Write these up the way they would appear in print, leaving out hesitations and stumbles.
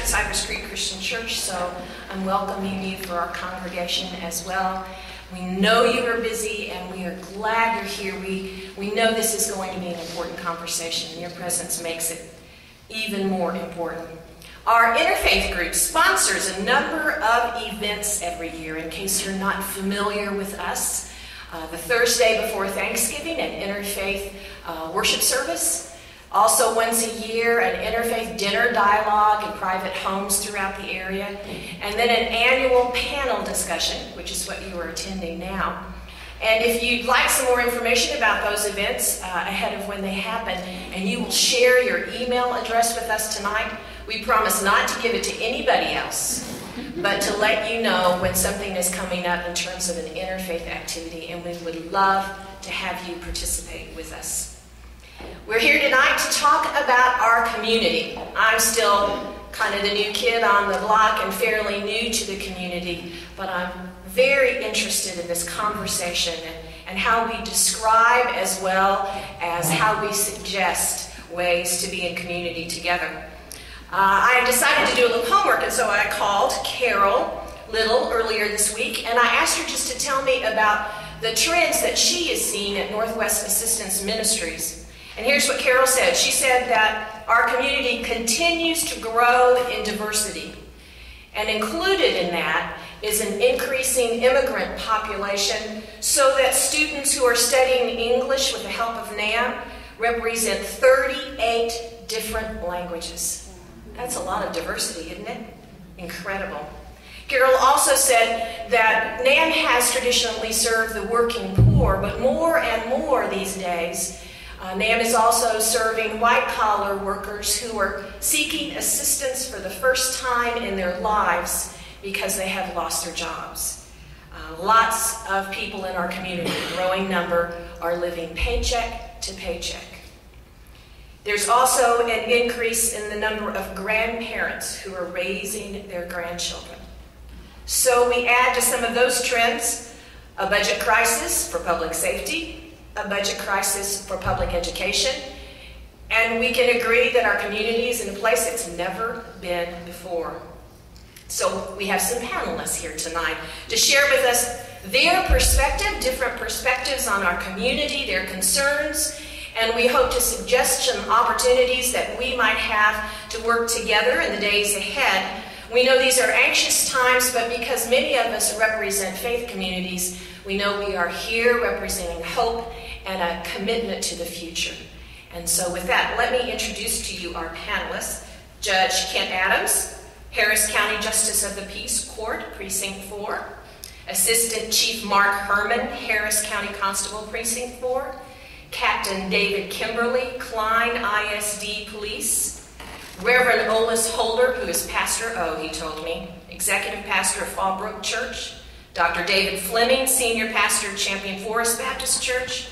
Cypress Creek Christian Church, so I'm welcoming you for our congregation as well. We know you are busy, and we are glad you're here. We know this is going to be an important conversation, and your presence makes it even more important. Our Interfaith group sponsors a number of events every year. In case you're not familiar with us, the Thursday before Thanksgiving, an Interfaith worship service. Also once a year, an Interfaith dinner dialogue in private homes throughout the area. And then an annual panel discussion, which is what you are attending now. And if you'd like some more information about those events ahead of when they happen, and you will share your email address with us tonight, we promise not to give it to anybody else, but to let you know when something is coming up in terms of an interfaith activity, and we would love to have you participate with us. We're here tonight to talk about our community. I'm still kind of the new kid on the block and fairly new to the community, but I'm very interested in this conversation and how we describe as well as how we suggest ways to be in community together. I decided to do a little homework, and so I called Carol Little earlier this week, and I asked her just to tell me about the trends that she is seeing at Northwest Assistance Ministries. And here's what Carol said. She said that our community continues to grow in diversity. And included in that is an increasing immigrant population, so that students who are studying English with the help of NAM represent 38 different languages. That's a lot of diversity, isn't it? Incredible. Carol also said that NAM has traditionally served the working poor, but more and more these days, NAM is also serving white-collar workers who are seeking assistance for the first time in their lives because they have lost their jobs. Lots of people in our community, a growing number, are living paycheck to paycheck. There's also an increase in the number of grandparents who are raising their grandchildren. So we add to some of those trends a budget crisis for public safety, a budget crisis for public education, and we can agree that our community is in a place it's never been before. So we have some panelists here tonight to share with us their perspective, different perspectives on our community, their concerns, and we hope to suggest some opportunities that we might have to work together in the days ahead. We know these are anxious times, but because many of us represent faith communities, we know we are here representing hope and a commitment to the future. And so with that, let me introduce to you our panelists. Judge Kent Adams, Harris County Justice of the Peace Court, Precinct 4. Assistant Chief Mark Herman, Harris County Constable, Precinct 4. Captain David Kimberly, Klein ISD Police. Reverend Olis Holder, who is Pastor he told me, Executive Pastor of Fallbrook Church. Dr. David Fleming, Senior Pastor, Champion Forest Baptist Church.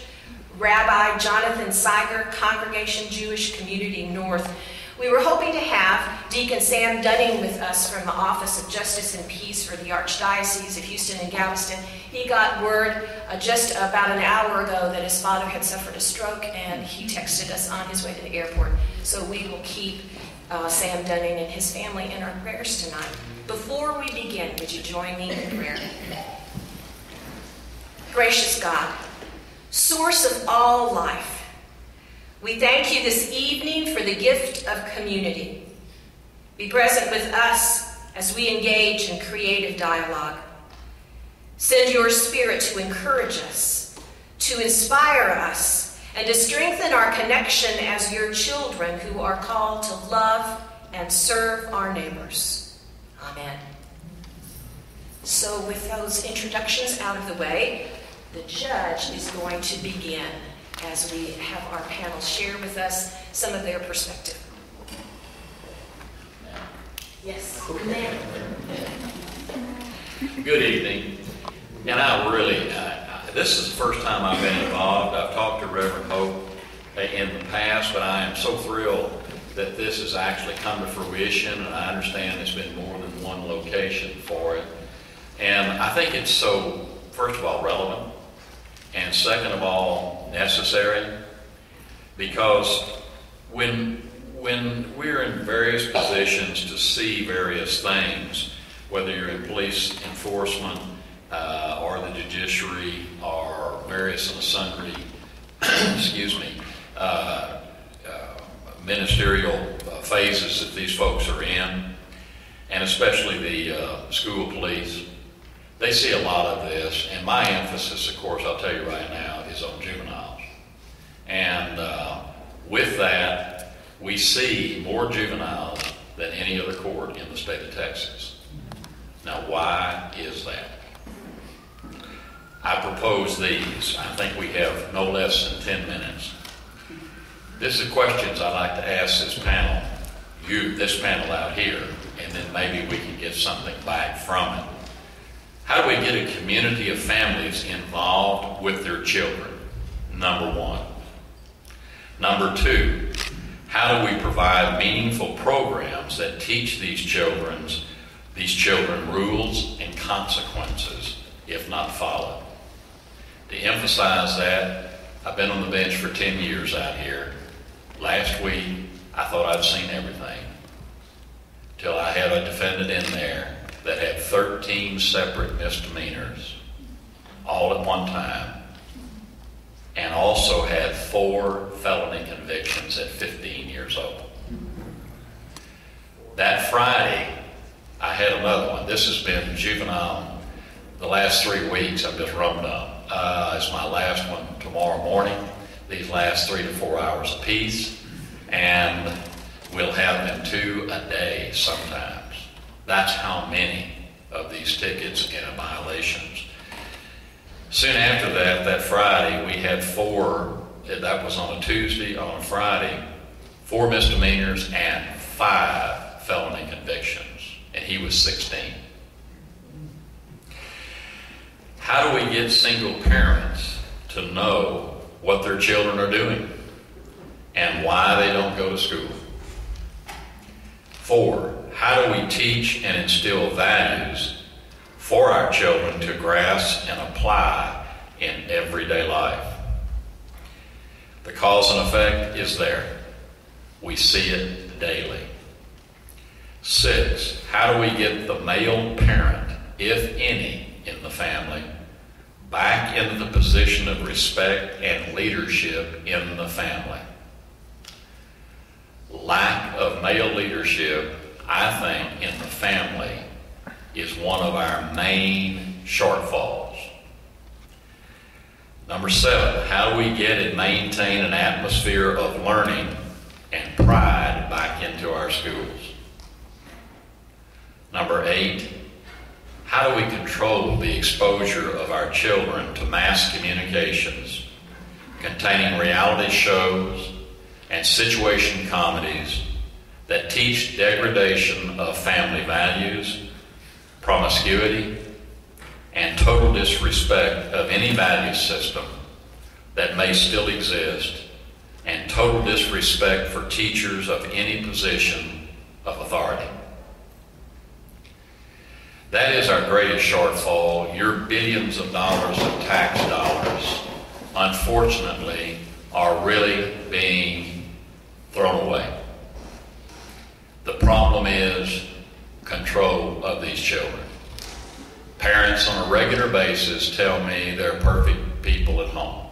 Rabbi Jonathan Seiger, Congregation Jewish Community North. We were hoping to have Deacon Sam Dunning with us from the Office of Justice and Peace for the Archdiocese of Houston and Galveston. He got word just about an hour ago that his father had suffered a stroke, and he texted us on his way to the airport. So we will keep Sam Dunning and his family in our prayers tonight. Before we begin, would you join me in prayer? Gracious God, source of all life, we thank you this evening for the gift of community. Be present with us as we engage in creative dialogue. Send your Spirit to encourage us, to inspire us, and to strengthen our connection as your children who are called to love and serve our neighbors. Amen. So with those introductions out of the way, the judge is going to begin as we have our panel share with us some of their perspective. Yes. Amen. Good evening. And I really, this is the first time I've been involved. I've talked to Reverend Hope in the past, but I am so thrilled that this has actually come to fruition, and I understand there's been more than one location for it. And I think it's so, first of all, relevant, and second of all, necessary, because when when we're in various positions to see various things, whether you're in police enforcement or the judiciary or various and sundry, excuse me, ministerial phases that these folks are in, and especially the school police, they see a lot of this. And my emphasis, of course, I'll tell you right now, is on juveniles. And with that, we see more juveniles than any other court in the state of Texas. Now, why is that? I propose these. I think we have no less than 10 minutes. This is questions I'd like to ask this panel, this panel out here, and then maybe we can get something back from it. How do we get a community of families involved with their children? Number one. Number two, how do we provide meaningful programs that teach these children rules and consequences if not followed? To emphasize that, I've been on the bench for 10 years out here. Last week, I thought I'd seen everything, till I had a defendant in there that had 13 separate misdemeanors all at one time, and also had 4 felony convictions at 15 years old. That Friday, I had another one. This has been juvenile. The last 3 weeks, I've just roamed up. It's my last one tomorrow morning. These last 3 to 4 hours apiece, and we'll have them 2 a day sometimes. That's how many of these tickets and violations. Soon after that Friday, we had 4, that was on a Tuesday, on a Friday, 4 misdemeanors and 5 felony convictions, and he was 16. How do we get single parents to know what their children are doing and why they don't go to school? 4, how do we teach and instill values for our children to grasp and apply in everyday life? The cause and effect is there. We see it daily. 6, how do we get the male parent, if any, in the family back into the position of respect and leadership in the family? Lack of male leadership, I think, in the family is one of our main shortfalls. Number 7, how do we get and maintain an atmosphere of learning and pride back into our schools? Number 8, how do we control the exposure of our children to mass communications containing reality shows and situation comedies that teach degradation of family values, promiscuity, and total disrespect of any value system that may still exist, and total disrespect for teachers of any position of authority? That is our greatest shortfall. Your billions of dollars of tax dollars, unfortunately, are really being thrown away. The problem is control of these children. Parents on a regular basis tell me they're perfect people at home.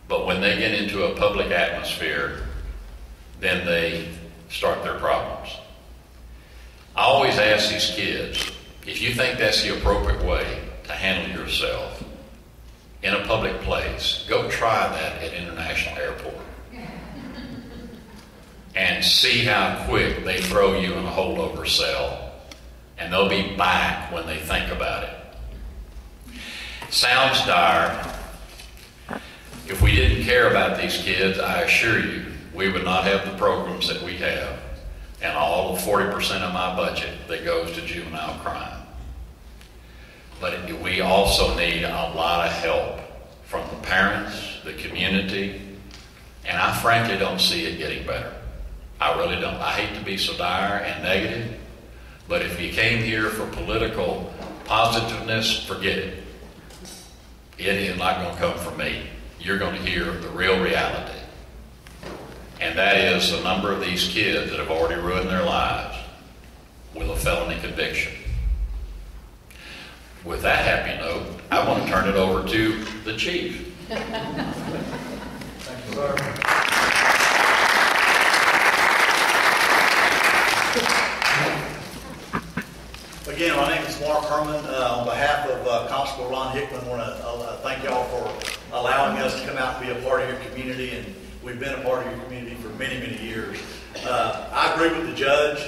But when they get into a public atmosphere, then they start their problems. I always ask these kids, if you think that's the appropriate way to handle yourself in a public place, go try that at International Airport and see how quick they throw you in a holdover cell, and they'll be back when they think about it. Sounds dire. If we didn't care about these kids, I assure you, we would not have the programs that we have and all the 40% of my budget that goes to juvenile crime. But we also need a lot of help from the parents, the community, and I frankly don't see it getting better. I really don't. I hate to be so dire and negative, but if you came here for political positiveness, forget it. It is not going to come from me. You're going to hear the real reality. and that is the number of these kids that have already ruined their lives with a felony conviction. With that happy note, I want to turn it over to the chief. Thank you, sir. Again, my name is Mark Herman. On behalf of Constable Ron Hickman, I want to thank y'all for allowing us to come out and be a part of your community, and we've been a part of your community for many, many years. I agree with the judge.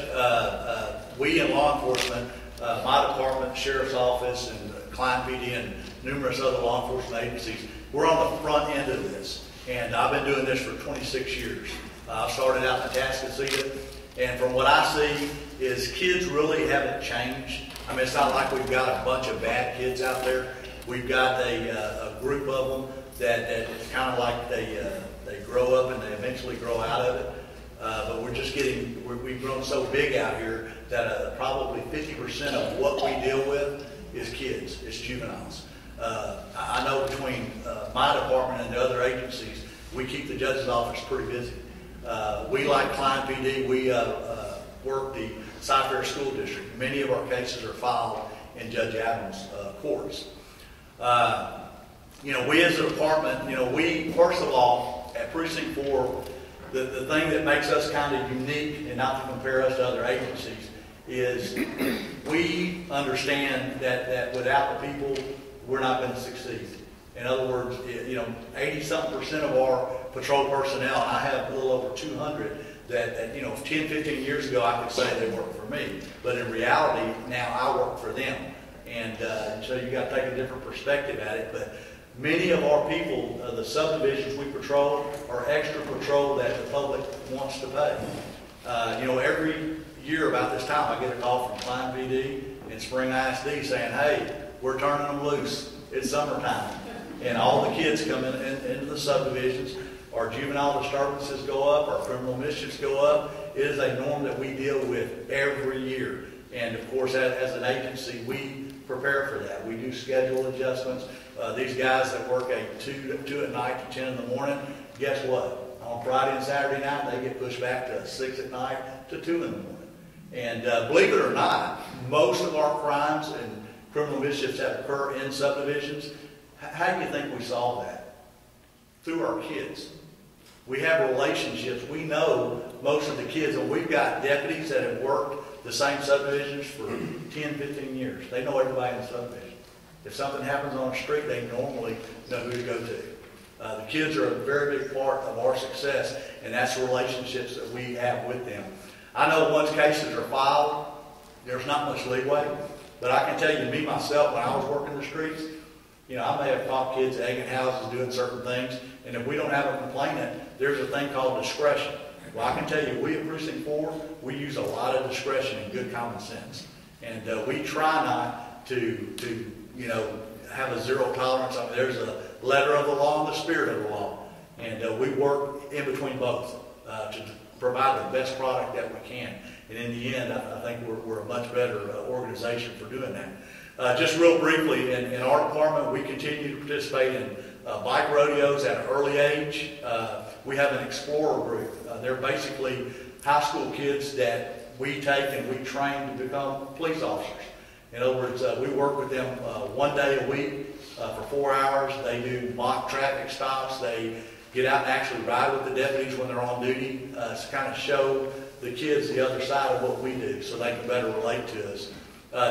We in law enforcement, my department, Sheriff's Office, and Klein PD, and numerous other law enforcement agencies, we're on the front end of this. And I've been doing this for 26 years. I started out in Atascocita, and from what I see is kids really haven't changed. I mean, it's not like we've got a bunch of bad kids out there. We've got a group of them that it's kind of like they grow up and they eventually grow out of it. But we've grown so big out here that probably 50% of what we deal with is kids, it's juveniles. I know between my department and the other agencies, we keep the judge's office pretty busy. We, like Klein PD, we work the Cy-Fair School District. Many of our cases are filed in Judge Adams' courts. We as a department, we, first of all, at Precinct 4, the thing that makes us kind of unique, and not to compare us to other agencies, is we understand that without the people, we're not going to succeed. In other words, 80-something% of our patrol personnel, and I have a little over 200, that 10, 15 years ago I could say they work for me. But in reality, now I work for them. And so you got to take a different perspective at it. But many of our people, the subdivisions we patrol, are extra patrol that the public wants to pay. Every year about this time, I get a call from Klein PD and Spring ISD saying, hey, we're turning them loose. It's summertime. And all the kids come into the subdivisions. Our juvenile disturbances go up. Our criminal mischiefs go up. It is a norm that we deal with every year. And, of course, as an agency, we prepare for that. We do schedule adjustments. These guys that work 2 at night to 10 in the morning, guess what? On Friday and Saturday night, they get pushed back to 6 at night to 2 in the morning. And believe it or not, most of our crimes and criminal mischiefs that occur in subdivisions, how do you think we solve that? Through our kids. We have relationships. We know most of the kids, and we've got deputies that have worked the same subdivisions for 10, 15 years. They know everybody in the subdivision. If something happens on the street, they normally know who to go to. The kids are a very big part of our success, and that's the relationships that we have with them. I know once cases are filed, there's not much leeway, but I can tell you, me, myself, when I was working the streets, I may have caught kids egging houses, doing certain things, and if we don't have a complainant, there's a thing called discretion. Well, I can tell you, we at Precinct 4, we use a lot of discretion and good common sense. And we try not to have a zero tolerance. I mean, there's a letter of the law and the spirit of the law. And we work in between both to provide the best product that we can. And in the end, I think we're a much better organization for doing that. Just real briefly, in our department, we continue to participate in bike rodeos at an early age. We have an explorer group. They're basically high school kids that we take and we train to become police officers. In other words, we work with them 1 day a week for 4 hours. They do mock traffic stops. They get out and actually ride with the deputies when they're on duty to kind of show the kids the other side of what we do so they can better relate to us.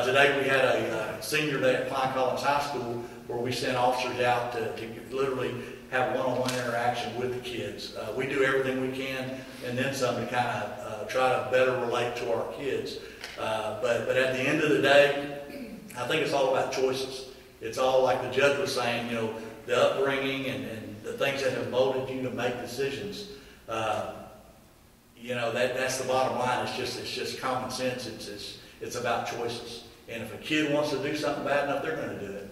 Today we had a senior day at Klein Collins High School where we sent officers out to literally have one-on-one interaction with the kids. We do everything we can and then some to kind of try to better relate to our kids. But at the end of the day, I think it's all about choices. It's all like the judge was saying, the upbringing and the things that have molded you to make decisions. That's the bottom line. It's just common sense. It's about choices. And if a kid wants to do something bad enough, they're going to do it.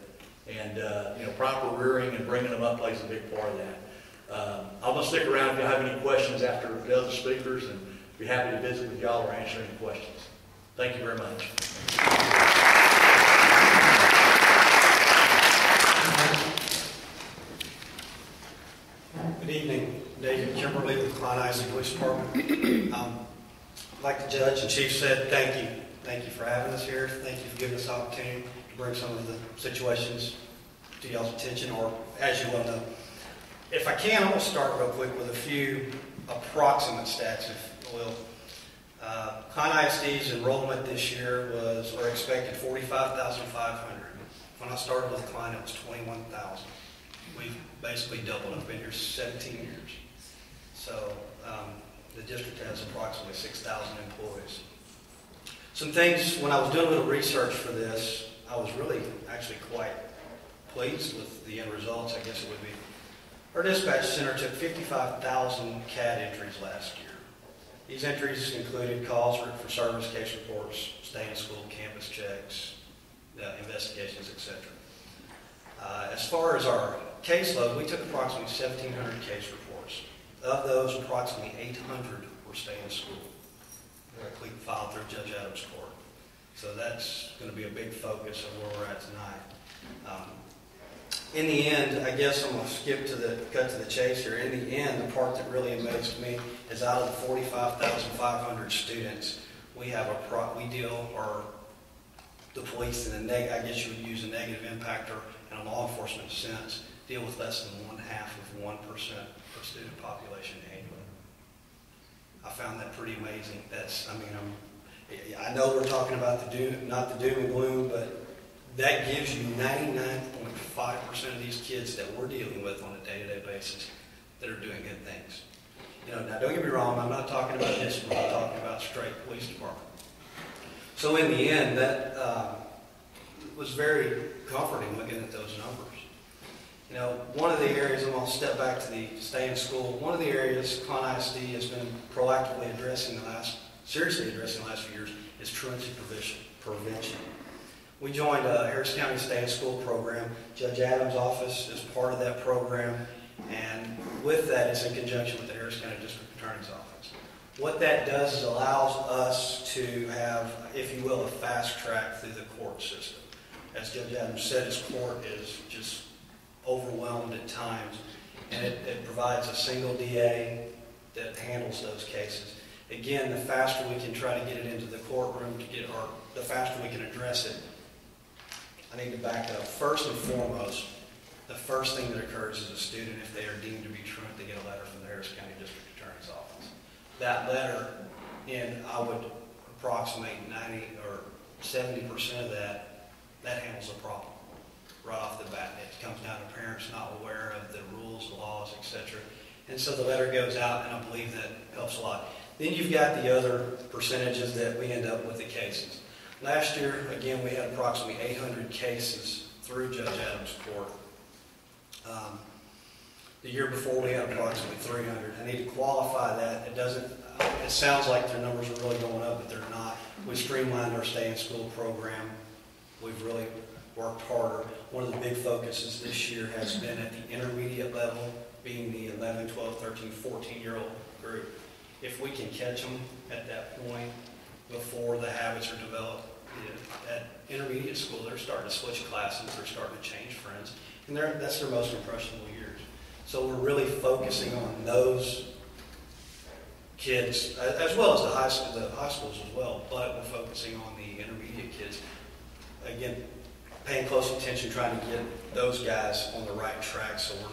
And proper rearing and bringing them up plays a big part of that. I'm going to stick around if you have any questions after the other speakers, and be happy to visit with y'all or answer any questions. Thank you very much. Good evening. David Kimberly with Klein Isaac Police Department. Like the judge and chief said, thank you. Thank you for having us here. Thank you for giving us the opportunity to bring some of the situations to y'all's attention, or as you well know. If I can, I'm going to start real quick with a few approximate stats, if you will. Klein ISD's enrollment this year we're expecting 45,500. When I started with Klein, it was 21,000. We've basically doubled. I've been here 17 years. So the district has approximately 6,000 employees. Some things, when I was doing a little research for this, I was really actually quite pleased with the end results, I guess it would be. Our dispatch center took 55,000 CAD entries last year. These entries included calls for service, case reports, stay in school, campus checks, investigations, etc. As far as our caseload, we took approximately 1,700 case reports. Of those, approximately 800 were stay in school, directly filed through Judge Adams' court. So that's going to be a big focus of where we're at tonight. In the end, I guess I'm going to cut to the chase here. In the end, the part that really amazed me is out of the 45,500 students, we deal, or the police in I guess you would use a negative impactor in a law enforcement sense, deal with less than 1/2 of 1% of student population annually. I found that pretty amazing. I know we're talking about not the doom and gloom, but that gives you 99.5% of these kids that we're dealing with on a day-to-day basis that are doing good things. Now don't get me wrong, I'm not talking about discipline, I'm talking about straight police department. So in the end, that was very comforting looking at those numbers. One of the areas, I'm going to step back to the stay in school, one of the areas Klein ISD has been proactively seriously addressing the last few years is truancy prevention. We joined a Harris County Stay in School program. Judge Adams' office is part of that program, and with that, it's in conjunction with the Harris County District Attorney's Office. What that does is allows us to have, if you will, a fast track through the court system. As Judge Adams said, his court is just overwhelmed at times, and it provides a single DA that handles those cases. Again, the faster we can try to get it into the courtroom, the faster we can address it. I need to back up. First and foremost, the first thing that occurs is a student, if they are deemed to be truant, they get a letter from the Harris County District Attorney's Office. That letter, I would approximate 90 or 70% of that handles the problem right off the bat. It comes down to parents not aware of the rules, the laws, etc. And so the letter goes out, and I believe that helps a lot. Then you've got the other percentages that we end up with the cases. Last year, again, we had approximately 800 cases through Judge Adams' court. The year before, we had approximately 300. I need to qualify that. It sounds like their numbers are really going up, but they're not. We streamlined our stay in school program. We've really worked harder. One of the big focuses this year has been at the intermediate level, being the 11, 12, 13, 14-year-old group. If we can catch them at that point before the habits are developed, at intermediate school, they're starting to switch classes, they're starting to change friends, and that's their most impressionable years. So we're really focusing on those kids, as well as the high schools as well, but we're focusing on the intermediate kids. Again, paying close attention, trying to get those guys on the right track so we're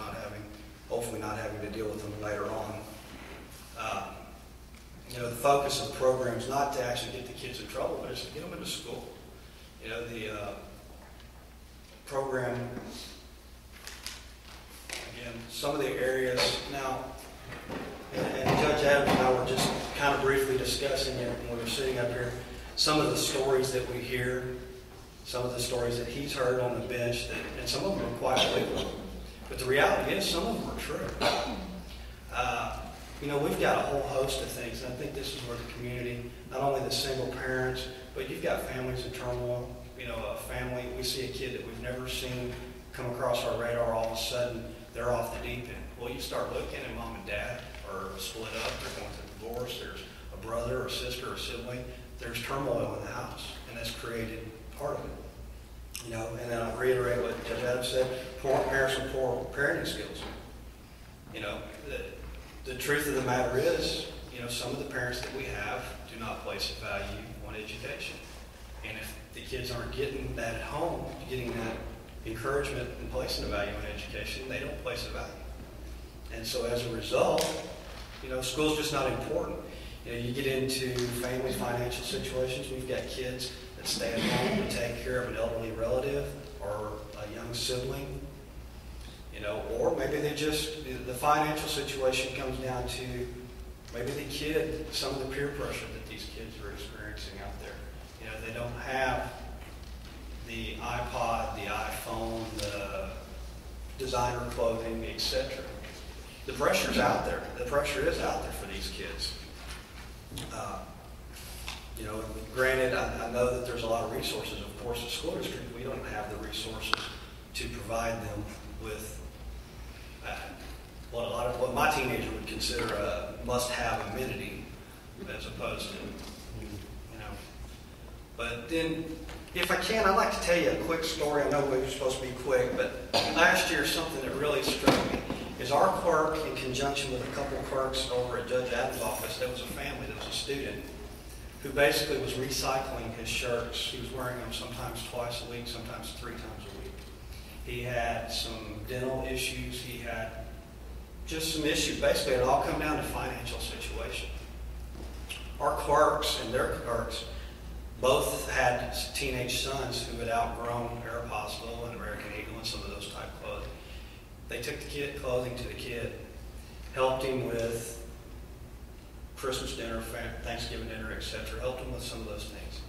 hopefully not having to deal with them later on. The focus of the program is not to actually get the kids in trouble, but it's to get them into school. The program, again, some of the areas now, and Judge Adams and I were just kind of briefly discussing it when we were sitting up here, some of the stories that we hear, some of the stories that he's heard on the bench, and some of them are quite believable. But the reality is some of them are true. We've got a whole host of things, and I think this is where the community, not only the single parents, but you've got families in turmoil. A family, we see a kid that we've never seen come across our radar, all of a sudden, they're off the deep end. Well, you start looking, and mom and dad are split up, they're going through divorce, there's a brother or sister or sibling, there's turmoil in the house, and that's created part of it. And then I reiterate what Judge Adams said, parents with poor parenting skills. the truth of the matter is, some of the parents that we have do not place a value on education. And if the kids aren't getting that at home, getting that encouragement and placing a value on education, they don't place a value. And so as a result, school's just not important. You get into family financial situations. We've got kids that stay at home to take care of an elderly relative or a young sibling, or maybe the financial situation comes down to maybe the kid, some of the peer pressure that these kids are experiencing out there. They don't have the iPod, the iPhone, the designer clothing, etc. The pressure's out there. The pressure is out there for these kids. Granted, I know that there's a lot of resources. Of course, the school district, we don't have the resources to provide them with what my teenager would consider a must-have amenity, as opposed to, But then, if I can, I'd like to tell you a quick story. I know we were supposed to be quick, but last year, something that really struck me is our clerk, in conjunction with a couple of clerks over at Judge Adams' office, there was a family, there was a student, who basically was recycling his shirts. He was wearing them sometimes twice a week, sometimes 3 times a week. He had some dental issues. He had just some issues. Basically, it all come down to financial situation. Our clerks and their clerks both had teenage sons who had outgrown Aeropostale and American Eagle and some of those type clothing. They took the clothing to the kid, helped him with Christmas dinner, Thanksgiving dinner, etc. Helped him with some of those things.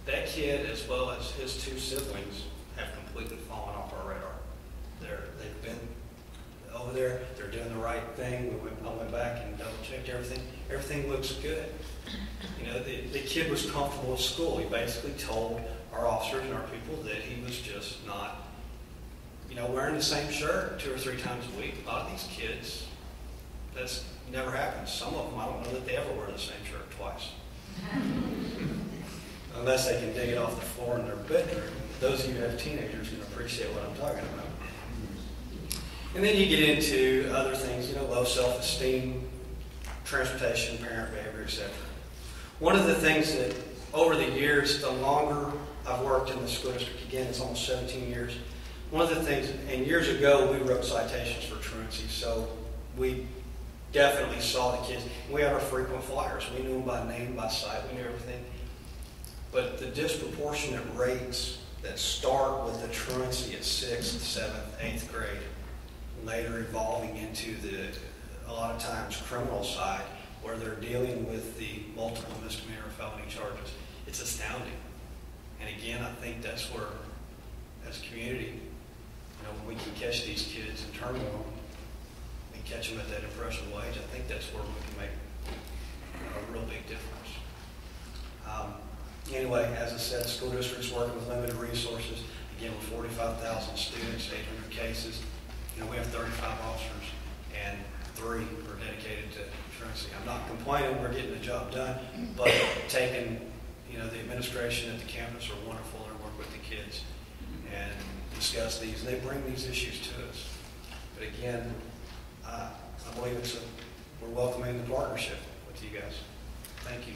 That kid, as well as his 2 siblings, have completely fallen off our radar. They've been over there. They're doing the right thing. I went back and double-checked everything. Everything looks good. The kid was comfortable at school. He basically told our officers and our people that he was just not, wearing the same shirt 2 or 3 times a week. A lot of these kids, that's never happens. Some of them, I don't know that they ever wear the same shirt twice. Unless they can dig it off the floor in their bedroom. Those of you who have teenagers can appreciate what I'm talking about. And then you get into other things, low self-esteem, transportation, parent behavior, etc. One of the things that, over the years, the longer I've worked in the school district, again, it's almost 17 years, one of the things, and years ago, we wrote citations for truancy, so we definitely saw the kids. We had our frequent flyers. We knew them by name, by sight. We knew everything. But the disproportionate rates that start with the truancy at 6th, 7th, 8th grade, later evolving into a lot of times, criminal side, where they're dealing with the multiple misdemeanor felony charges, it's astounding. And again, I think that's where, as a community, when we can catch these kids in turmoil, catch them at that impressionable age, I think that's where we can make a real big difference. Anyway, as I said, school district's working with limited resources. Again, with 45,000 students, 800 cases, we have 35 officers, and 3 are dedicated to truancy. I'm not complaining, we're getting the job done, but taking, the administration at the campus are wonderful. They work with the kids and discuss these, and they bring these issues to us. But again, I believe we're welcoming the partnership with you guys. Thank you.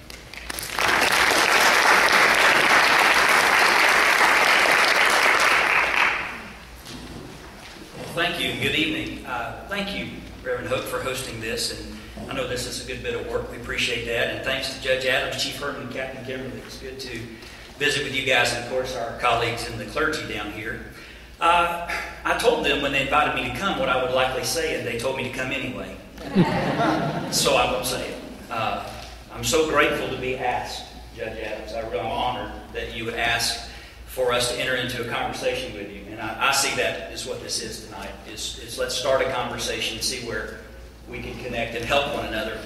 Thank you. Good evening. Thank you, Reverend Hook, for hosting this. And I know this is a good bit of work. We appreciate that. And thanks to Judge Adams, Chief Herman, and Captain Kimberly. It's good to visit with you guys and, of course, our colleagues in the clergy down here. I told them when they invited me to come what I would likely say, and they told me to come anyway. So I won't say it. I'm so grateful to be asked, Judge Adams. I'm honored that you would ask for us to enter into a conversation with you. And I see that as what this is tonight, is let's start a conversation and see where we can connect and help one another.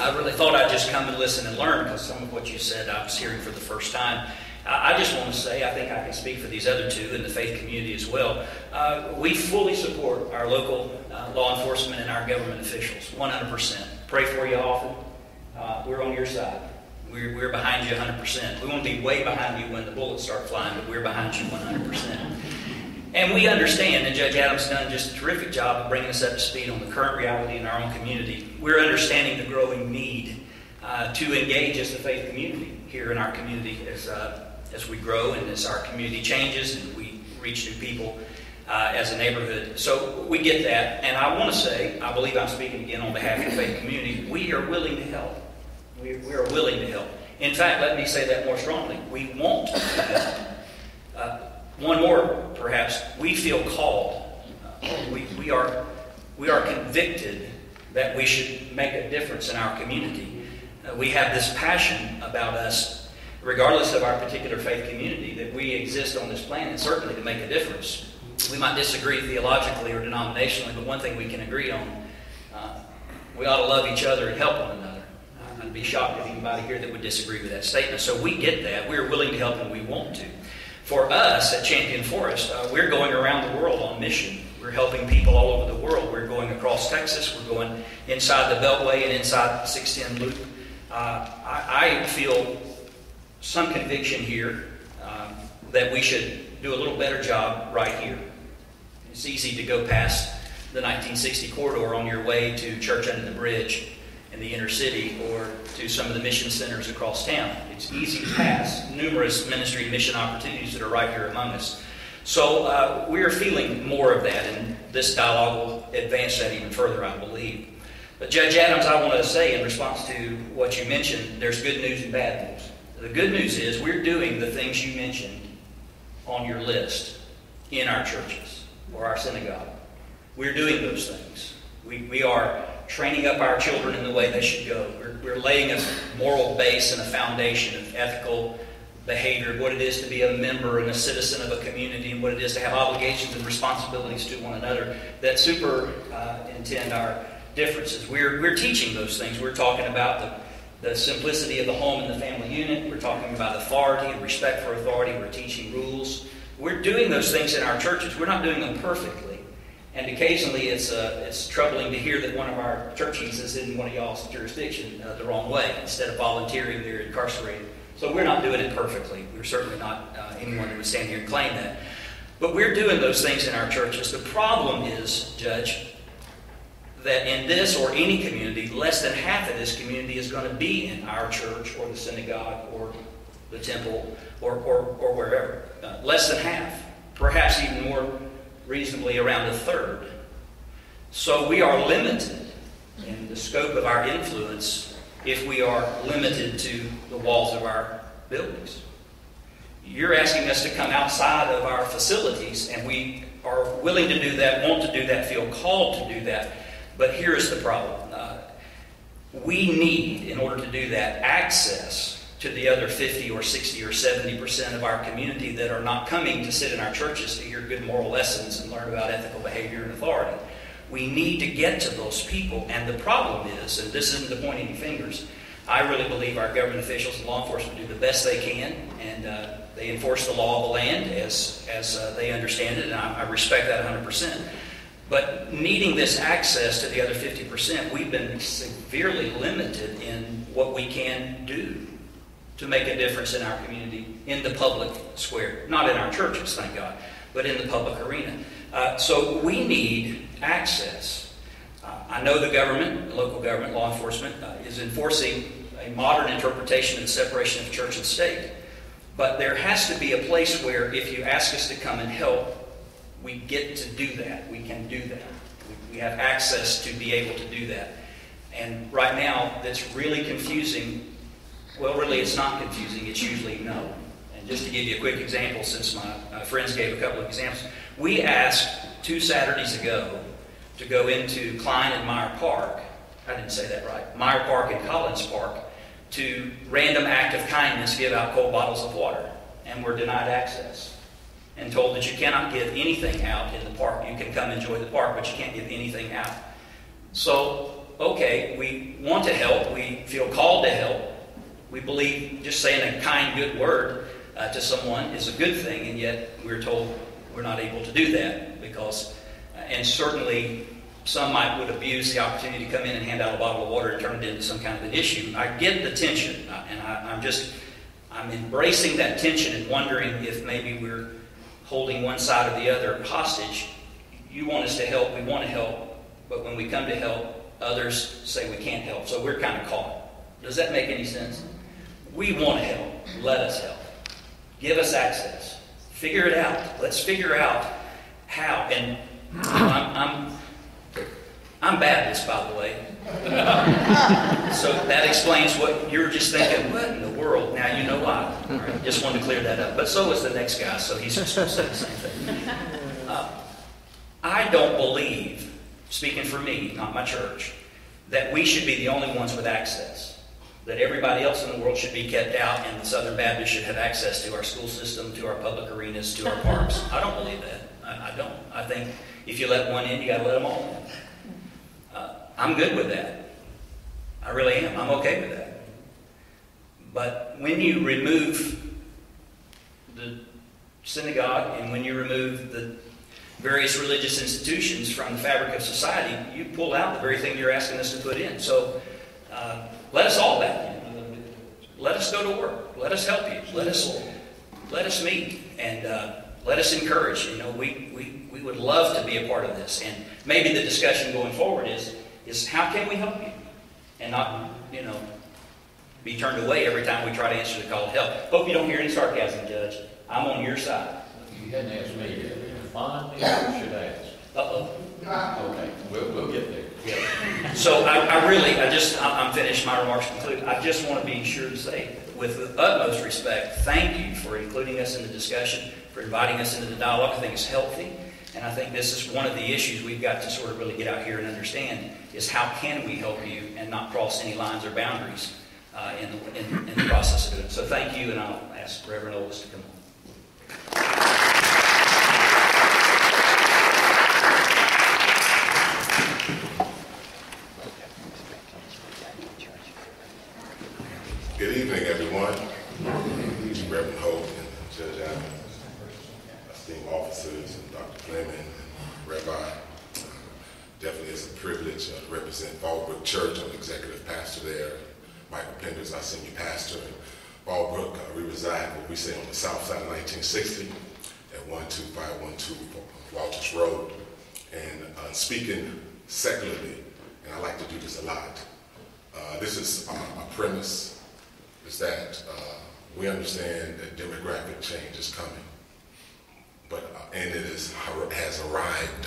I really thought I'd just come and listen and learn, because some of what you said I was hearing for the first time. I just want to say, I think I can speak for these other 2 in the faith community as well. We fully support our local law enforcement and our government officials, 100%. Pray for you often. We're on your side. We're behind you 100%. We won't be way behind you when the bullets start flying, but we're behind you 100%. And we understand, and Judge Adams has done just a terrific job of bringing us up to speed on the current reality in our own community. We're understanding the growing need to engage as the faith community here in our community as we grow and as our community changes and we reach new people as a neighborhood. So we get that, and I want to say, I believe I'm speaking again on behalf of the faith community, we are willing to help. We are willing to help. In fact, let me say that more strongly. We want to help. One more, perhaps, we feel called. We are convicted that we should make a difference in our community. We have this passion about us, regardless of our particular faith community, that we exist on this planet, certainly to make a difference. We might disagree theologically or denominationally, but one thing we can agree on, we ought to love each other and help one another. I'd be shocked if anybody here that would disagree with that statement. So we get that. We're willing to help and we want to. For us at Champion Forest, we're going around the world on mission. We're helping people all over the world. We're going across Texas. We're going inside the Beltway and inside the 610 Loop. I feel some conviction here that we should do a little better job right here. It's easy to go past the 1960 corridor on your way to Church Under the Bridge in the inner city or to some of the mission centers across town. It's easy to pass numerous ministry and mission opportunities that are right here among us. So we're feeling more of that, and this dialogue will advance that even further, I believe. But Judge Adams, I want to say in response to what you mentioned, there's good news and bad news. The good news is we're doing the things you mentioned on your list in our churches or our synagogue. We're doing those things. We are training up our children in the way they should go. We're laying a moral base and a foundation of ethical behavior, what it is to be a member and a citizen of a community, and what it is to have obligations and responsibilities to one another that superintend our differences. We're teaching those things. We're talking about the simplicity of the home and the family unit. We're talking about authority and respect for authority. We're teaching rules. We're doing those things in our churches. We're not doing them perfectly. And occasionally it's troubling to hear that one of our churches is in one of y'all's jurisdiction the wrong way. Instead of volunteering, they're incarcerated. So we're not doing it perfectly. We're certainly not anyone who would stand here and claim that. But we're doing those things in our churches. The problem is, Judge, that in this or any community, less than half of this community is going to be in our church or the synagogue or the temple or wherever. Less than half. Perhaps even more reasonably around a third. So we are limited in the scope of our influence if we are limited to the walls of our buildings. You're asking us to come outside of our facilities, and we are willing to do that, want to do that, feel called to do that. But here's the problem. We need, in order to do that, access to the other 50 or 60 or 70% of our community that are not coming to sit in our churches to hear good moral lessons and learn about ethical behavior and authority. We need to get to those people, and the problem is, and this isn't to point any fingers, I really believe our government officials and law enforcement do the best they can, and they enforce the law of the land as they understand it, and I respect that 100%. But needing this access to the other 50%, we've been severely limited in what we can do to make a difference in our community, in the public square. Not in our churches, thank God, but in the public arena. So we need access. I know the government, local government, law enforcement, is enforcing a modern interpretation of the separation of church and state. But there has to be a place where if you ask us to come and help, we get to do that. We can do that. We have access to be able to do that. And right now, that's really confusing. Well, really, it's not confusing. It's usually no. And just to give you a quick example, since my friends gave a couple of examples, we asked 2 Saturdays ago to go into Klein and Meyer Park. I didn't say that right. Meyer Park and Collins Park to random act of kindness give out cold bottles of water. And we're denied access and told that you cannot give anything out in the park. You can come enjoy the park, but you can't give anything out. So, okay, we want to help. We feel called to help. We believe just saying a kind, good word to someone is a good thing, and yet we're told we're not able to do that because, and certainly some would abuse the opportunity to come in and hand out a bottle of water and turn it into some kind of an issue. I get the tension, and I'm embracing that tension and wondering if maybe we're holding one side or the other hostage. You want us to help, we want to help, but when we come to help, others say we can't help. So we're kind of caught. Does that make any sense? We want to help. Let us help. Give us access. Figure it out. Let's figure out how. And I'm Baptist, by the way. So that explains what you're just thinking, what in the world? Now you know why. All right, just wanted to clear that up. But so is the next guy, so he's just going to say the same thing. I don't believe, speaking for me, not my church, that we should be the only ones with access. That everybody else in the world should be kept out and the Southern Baptists should have access to our school system, to our public arenas, to our parks. I don't believe that. I don't. I think if you let one in, you got to let them all in. I'm good with that. I really am. I'm okay with that. But when you remove the synagogue and when you remove the various religious institutions from the fabric of society, you pull out the very thing you're asking us to put in. So let us all back in. Let us go to work. Let us help you. Let us meet and let us encourage. You know, we would love to be a part of this. And maybe the discussion going forward is how can we help you? And not, be turned away every time we try to answer the call to help. Hope you don't hear any sarcasm, Judge. I'm on your side. You hadn't asked me yet. Finally, you should ask. Uh-oh. Okay, we'll get there. Yeah. So I'm finished. My remarks conclude. I just want to be sure to say, with the utmost respect, thank you for including us in the discussion, for inviting us into the dialogue. I think it's healthy. And I think this is one of the issues we've got to sort of really get out here and understand is how can we help you and not cross any lines or boundaries in the process of doing it. So thank you, and I'll ask Reverend Olis to come on. Good evening, everyone. Reverend Hope and Judge Allen, esteemed officers, and Dr. Fleming, and Rabbi. Definitely it's a privilege to represent Fallbrook Church. I'm executive pastor there. Michael Penders, our senior pastor. In Fallbrook, we reside, what we say, on the south side of 1960 at 12512 Walters Road. And speaking secularly, and I like to do this a lot, this is a premise, is that we understand that demographic change is coming, and it has arrived.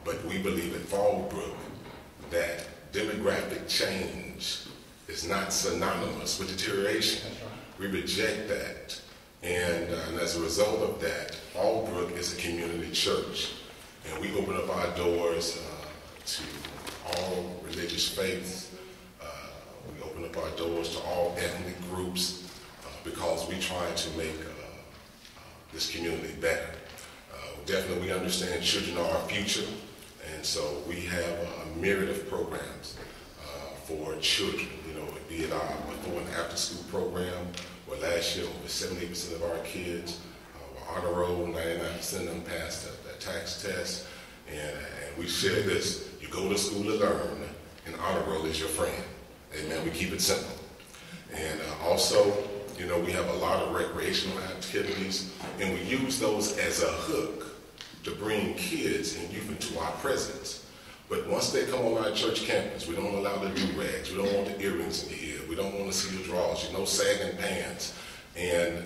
But we believe at Fallbrook that demographic change is not synonymous with deterioration. We reject that, and as a result of that, Fallbrook is a community church, and we open up our doors to all religious faiths. We open up our doors to all ethnic groups because we try to make this community better. Definitely we understand children are our future, and so we have a myriad of programs for children, be it our before and after school program, where last year over 78% of our kids were honor roll, 99% of them passed the tax test, and we share this: you go to school to learn, and honor roll is your friend. Amen. We keep it simple. And also, we have a lot of recreational activities, and we use those as a hook to bring kids and youth into our presence. But once they come on our church campus, we don't allow the do-rags. We don't want the earrings in your ear. We don't want to see the drawers. Sagging pants. And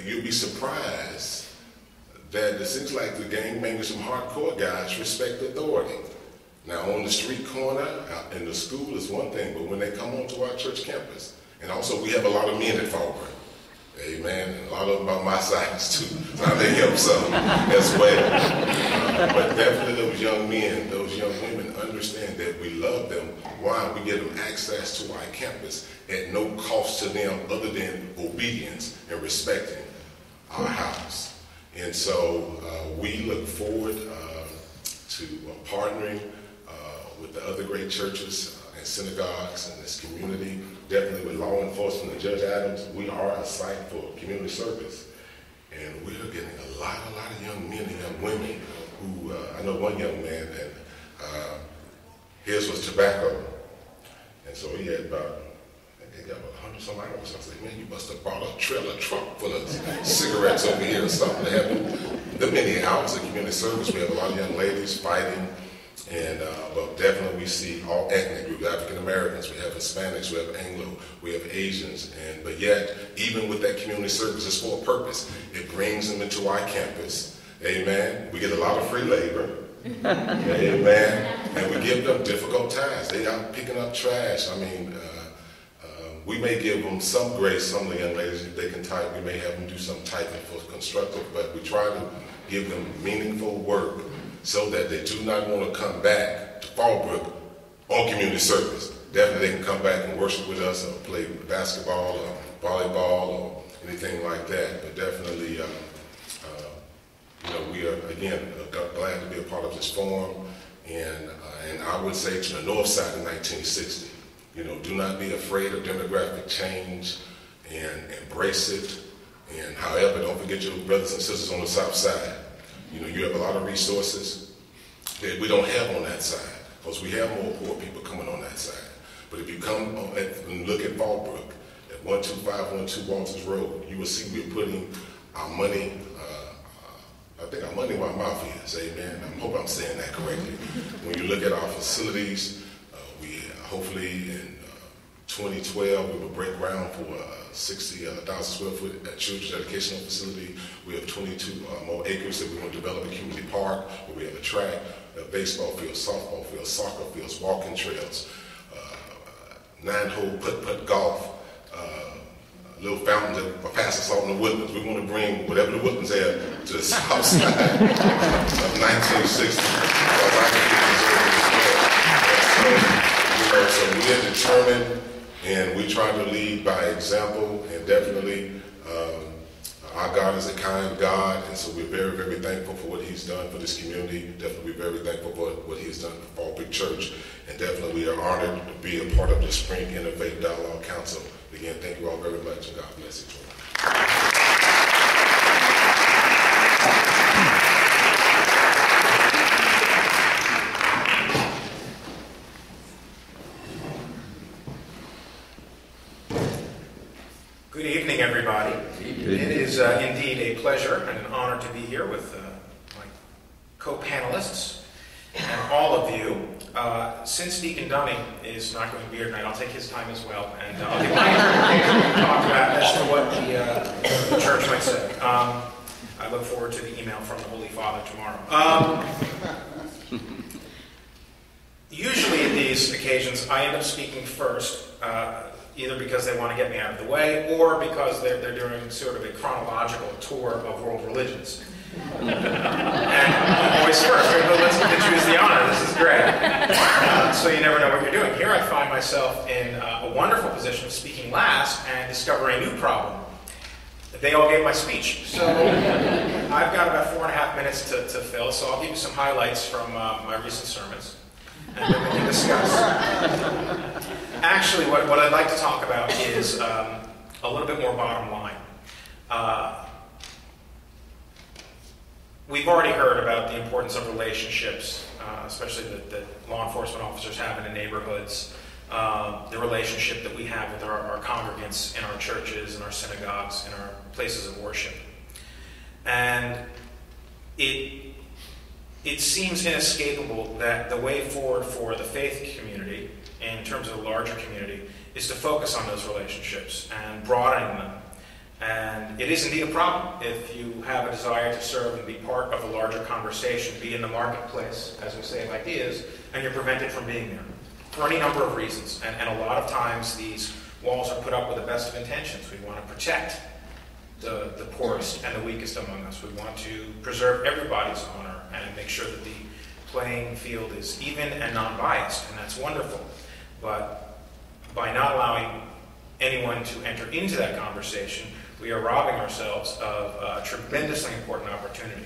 you'll be surprised that it seems like the gangbangers, some hardcore guys, respect authority. Now, on the street corner, in the school is one thing, but when they come onto our church campus, and also we have a lot of men at Fallbrook, amen, and a lot of them are my size too, so I may help some as well. But definitely those young men, those young women understand that we love them while we give them access to our campus at no cost to them other than obedience and respecting our house. And so we look forward to partnering with the other great churches and synagogues in this community, definitely with law enforcement and Judge Adams. We are a site for community service, and we are getting a lot of young men and young women who, I know one young man that his was tobacco, and so he had about They got 100 some hours. I said, man, you must have brought a trailer truck full of cigarettes over here or something. They have the many hours of community service. We have a lot of young ladies fighting. And but definitely we see all ethnic groups, African Americans, we have Hispanics, we have Anglo, we have Asians, but yet, even with that community service, it's for a purpose. It brings them into our campus, amen. We get a lot of free labor, amen, and we give them difficult tasks. They out picking up trash. I mean, we may give them some grace, some of the young ladies, if they can type, we may have them do some typing for constructive, but we try to give them meaningful work so that they do not want to come back to Fallbrook on community service. Definitely they can come back and worship with us or play basketball or volleyball or anything like that. But definitely, we are, again, glad to be a part of this forum. And I would say to the north side in 1960, do not be afraid of demographic change and embrace it. And however, don't forget your brothers and sisters on the south side. You have a lot of resources that we don't have on that side, because we have more poor people coming on that side. But if you come and look at Fallbrook, at 12512 Walters Road, you will see we're putting our money, I think our money where our mouth is, amen. I hope I'm saying that correctly. When you look at our facilities, we hopefully in 2012, we will break ground for 60,000 square foot at Children's Educational Facility. We have 22 more acres that we want to develop a community park, where we have a track, a baseball field, softball field, soccer fields, walking trails, 9-hole putt-putt golf, little fountain that passes out in the woodlands. We want to bring whatever the woodlands have to the south side of 1960. So we are determined, and we try to lead by example, and definitely our God is a kind God, and so we're very, very thankful for what he's done for this community. Definitely we're very thankful for what he has done for Fallbrook Church, and definitely we are honored to be a part of the Spring Interfaith Dialogue Council. Again, thank you all very much, and God bless each one. Good evening, everybody. It is indeed a pleasure and an honor to be here with my co-panelists and all of you. Since Deacon Dunning is not going to be here tonight, I'll take his time as well, and I'll give my interpretation to talk about as to what the church might say. I look forward to the email from the Holy Father tomorrow. Usually at these occasions, I end up speaking first, either because they want to get me out of the way, or because they're doing sort of a chronological tour of world religions. And I'm always first. Let's get to choose the honor. This is great. So you never know what you're doing. Here I find myself in a wonderful position of speaking last and discovering a new problem. They all gave my speech. So I've got about 4.5 minutes to fill, so I'll give you some highlights from my recent sermons, and then we can discuss. Actually, what I'd like to talk about is a little bit more bottom line. We've already heard about the importance of relationships, especially that law enforcement officers have in the neighborhoods, the relationship that we have with our congregants in our churches, in our synagogues, in our places of worship. And it seems inescapable that the way forward for the faith community, in terms of the larger community, is to focus on those relationships and broadening them. And it is indeed a problem if you have a desire to serve and be part of the larger conversation, be in the marketplace, as we say, of ideas, and you're prevented from being there for any number of reasons. And a lot of times these walls are put up with the best of intentions. We want to protect the poorest and the weakest among us. We want to preserve everybody's honor and make sure that the playing field is even and non-biased, and that's wonderful. But by not allowing anyone to enter into that conversation, we are robbing ourselves of a tremendously important opportunity.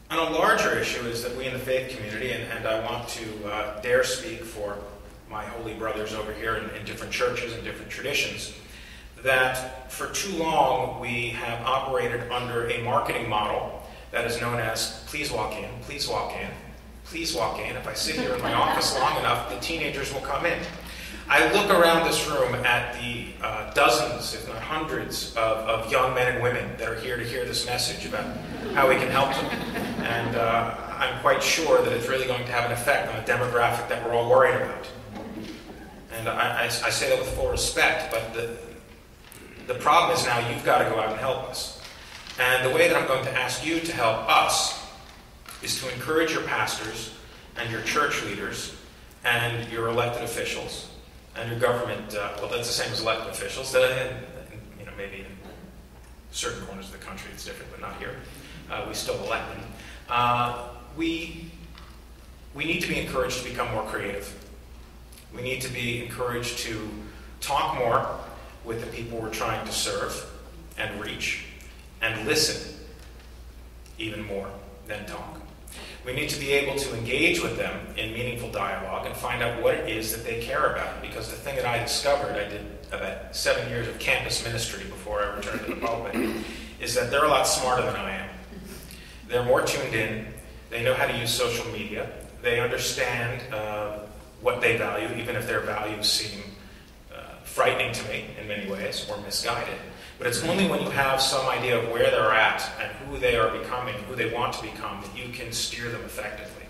And a larger issue is that we in the faith community, and I want to dare speak for my holy brothers over here in different churches and different traditions, that for too long we have operated under a marketing model that is known as please walk in, please walk in. If I sit here in my office long enough, the teenagers will come in. I look around this room at the dozens, if not hundreds, of young men and women that are here to hear this message about how we can help them. And I'm quite sure that it's really going to have an effect on the demographic that we're all worried about. And I say that with full respect, but the problem is now you've got to go out and help us. And the way that I'm going to ask you to help us is to encourage your pastors and your church leaders and your elected officials and your government, well, that's the same as elected officials, and maybe in certain corners of the country it's different, but not here. We still elect them. We need to be encouraged to become more creative. We need to be encouraged to talk more with the people we're trying to serve and reach, and listen even more than talk. We need to be able to engage with them in meaningful dialogue and find out what it is that they care about. Because the thing that I discovered, I did about 7 years of campus ministry before I returned to the pulpit, is that they're a lot smarter than I am. They're more tuned in. They know how to use social media. They understand what they value, even if their values seem frightening to me in many ways or misguided. But it's only when you have some idea of where they're at and who they are becoming, who they want to become, that you can steer them effectively.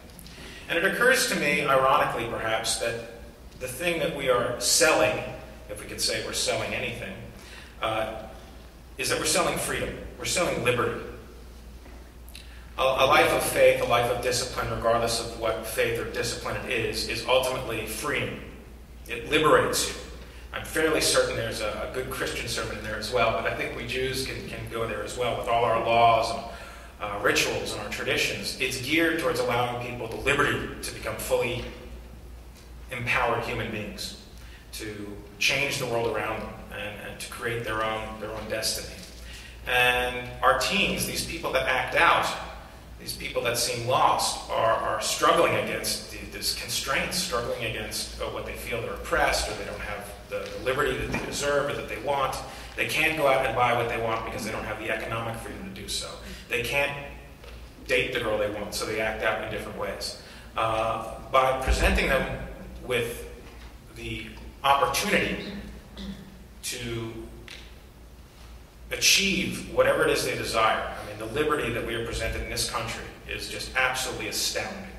And it occurs to me, ironically perhaps, that the thing that we are selling, if we could say we're selling anything, is that we're selling freedom. We're selling liberty. A life of faith, a life of discipline, regardless of what faith or discipline it is ultimately freedom. It liberates you. I'm fairly certain there's a good Christian sermon in there as well, but I think we Jews can go there as well with all our laws and rituals and our traditions. It's geared towards allowing people the liberty to become fully empowered human beings, to change the world around them and to create their own destiny. And our teens, these people that act out, these people that seem lost, are struggling against these constraints, struggling against what they feel they're oppressed, or they don't have the liberty that they deserve or that they want. They can't go out and buy what they want because they don't have the economic freedom to do so. They can't date the girl they want, so they act out in different ways. By presenting them with the opportunity to achieve whatever it is they desire. I mean, the liberty that we are presented in this country is just absolutely astounding.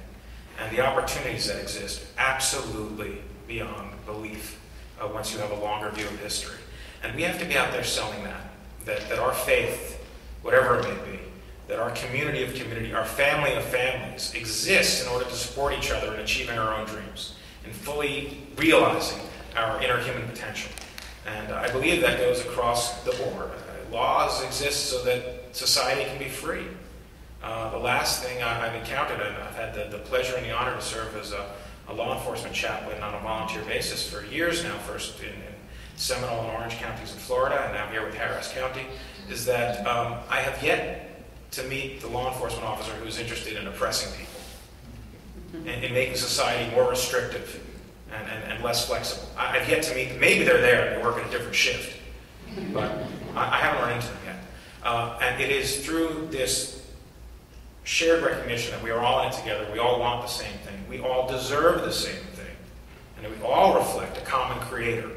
And the opportunities that exist, absolutely beyond belief once you have a longer view of history. And we have to be out there selling that our faith, whatever it may be, that our community of community, our family of families exists in order to support each other in achieving our own dreams and fully realizing our inner human potential. And I believe that goes across the board. Laws exist so that society can be free. The last thing I've encountered, and I've had the pleasure and the honor to serve as a law enforcement chaplain on a volunteer basis for years now, first in Seminole and Orange counties in Florida, and now here with Harris County, is that I have yet to meet the law enforcement officer who's interested in oppressing people, in making society more restrictive and less flexible. I've yet to meet them. Maybe they're there, they work in a different shift, but I haven't run into them yet. And it is through this shared recognition that we are all in it together, we all want the same thing, we all deserve the same thing, and that we all reflect a common creator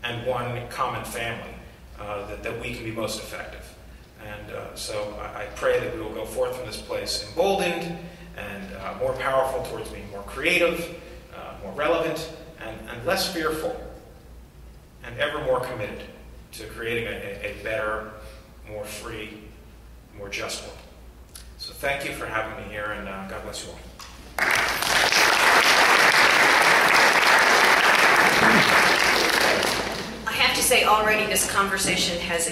and one common family, that we can be most effective. And so I pray that we will go forth from this place emboldened and more powerful towards being more creative, more relevant, and less fearful, and ever more committed to creating a better, more free, more just world. So thank you for having me here, and God bless you all. I have to say already this conversation has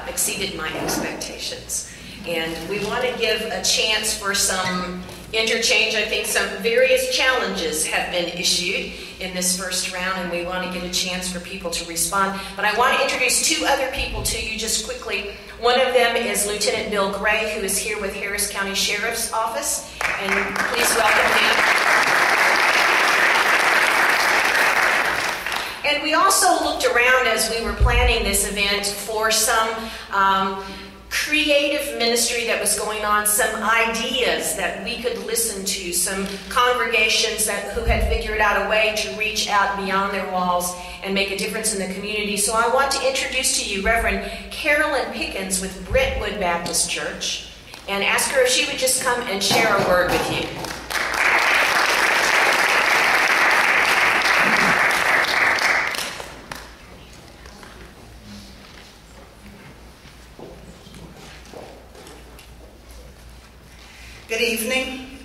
exceeded my expectations. And we want to give a chance for some interchange. I think some various challenges have been issued in this first round, and we want to get a chance for people to respond. But I want to introduce two other people to you just quickly. One of them is Lieutenant Bill Gray, who is here with Harris County Sheriff's Office, and please welcome him. And we also looked around as we were planning this event for some creative ministry that was going on, some ideas that we could listen to, some congregations who had figured out a way to reach out beyond their walls and make a difference in the community. So I want to introduce to you Reverend Carolyn Pickens with Brentwood Baptist Church and ask her if she would just come and share a word with you. Good evening.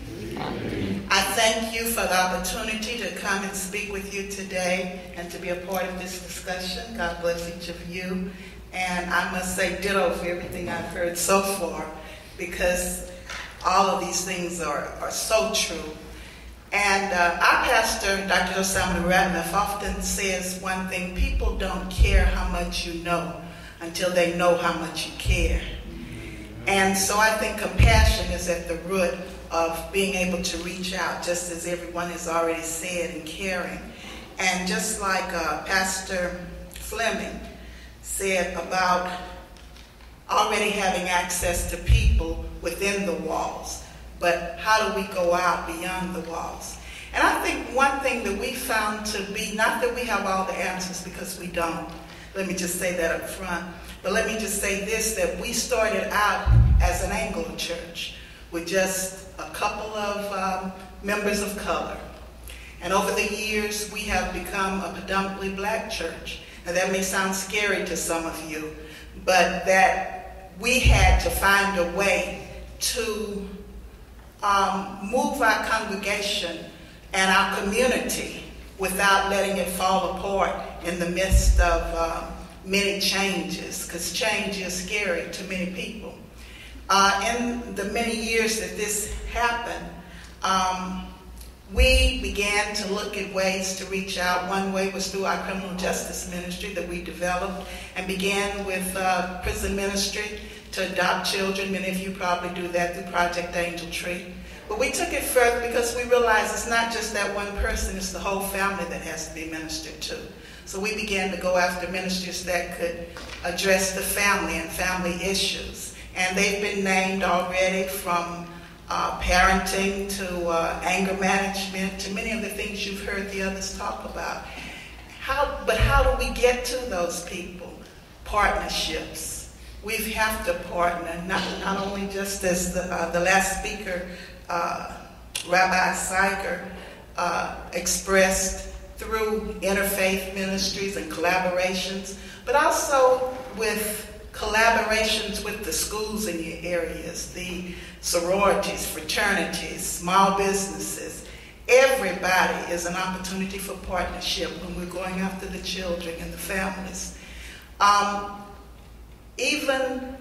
I thank you for the opportunity to come and speak with you today and to be a part of this discussion. God bless each of you. And I must say ditto for everything I've heard so far, because all of these things are so true. And our pastor, Dr. Josiah Ratliff, often says one thing: people don't care how much you know until they know how much you care. And so I think compassion is at the root of being able to reach out, just as everyone has already said, and caring. And just like Pastor Fleming said about already having access to people within the walls, but how do we go out beyond the walls? And I think one thing that we found to be, not that we have all the answers, because we don't, let me just say that up front, but let me just say this, that we started out as an Anglo church with just a couple of members of color. And over the years, we have become a predominantly black church. And that may sound scary to some of you, but that we had to find a way to move our congregation and our community without letting it fall apart in the midst of many changes, because change is scary to many people. In the many years that this happened, we began to look at ways to reach out. One way was through our criminal justice ministry that we developed, and began with prison ministry to adopt children. Many of you probably do that through Project Angel Tree. But we took it further because we realized it's not just that one person, it's the whole family that has to be ministered to. So we began to go after ministries that could address the family and family issues. And they've been named already, from parenting to anger management to many of the things you've heard the others talk about. But how do we get to those people? Partnerships. We have to partner, not only just as the last speaker, Rabbi Seiger, expressed through interfaith ministries and collaborations, but also with collaborations with the schools in your areas, the sororities, fraternities, small businesses. Everybody is an opportunity for partnership when we're going after the children and the families. Even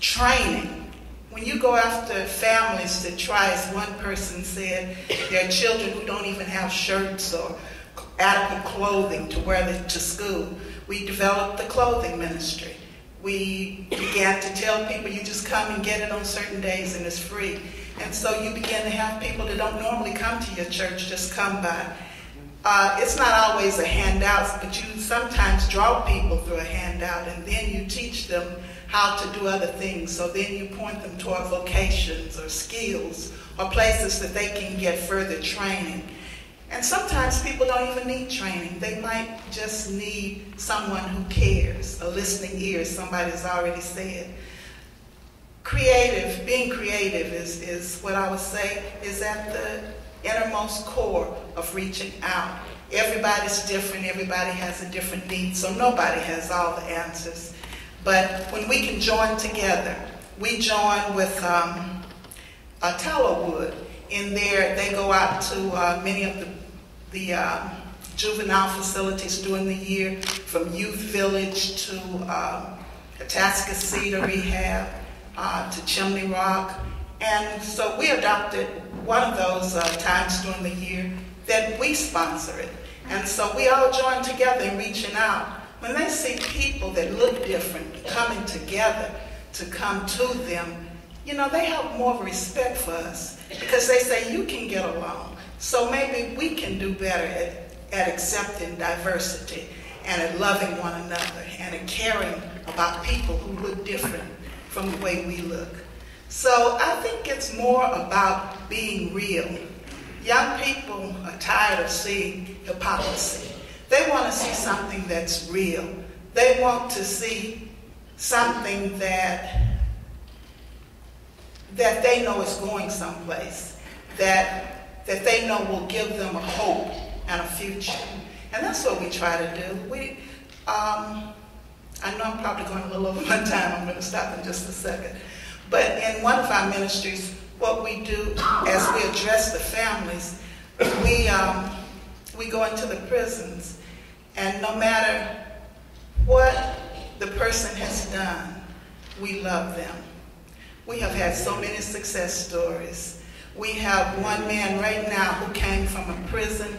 training. When you go after families that try, as one person said, there are children who don't even have shirts or adequate clothing to wear to school. We developed the clothing ministry. We began to tell people, you just come and get it on certain days and it's free. And so you begin to have people that don't normally come to your church just come by. It's not always a handout, but you sometimes draw people through a handout, and then you teach them how to do other things. So then you point them toward vocations or skills or places that they can get further training. And sometimes people don't even need training. They might just need someone who cares, a listening ear, somebody's already said. Being creative is what I would say is at the innermost core of reaching out. Everybody's different, everybody has a different need, so nobody has all the answers. But when we can join together, we join with tallow wood. In there, they go out to many of the juvenile facilities during the year, from Youth Village to Atascocita Rehab to Chimney Rock. And so we adopted one of those times during the year that we sponsor it. And so we all join together in reaching out. When they see people that look different coming together to come to them, you know, they have more of a respect for us, because they say, you can get along. So maybe we can do better at accepting diversity. and at loving one another and at caring about people who look different from the way we look. So I think it's more about being real. Young people are tired of seeing hypocrisy. They want to see something that's real. They want to see something that they know is going someplace, that they know will give them a hope and a future. And that's what we try to do. I know I'm probably going a little over my time. I'm going to stop in just a second. But in one of our ministries, what we do as we address the families, we go into the prisons, and no matter what the person has done, we love them. We have had so many success stories. We have one man right now who came from a prison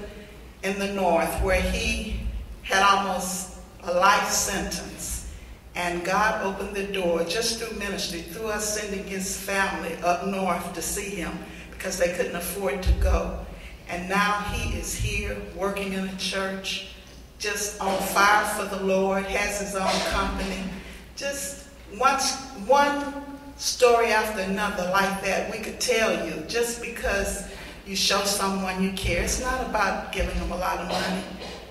in the north where he had almost a life sentence. And God opened the door just through ministry, through us sending his family up north to see him because they couldn't afford to go. And now he is here working in a church, just on fire for the Lord, has his own company. Just one story after another like that we could tell you, just because you show someone you care. It's not about giving them a lot of money,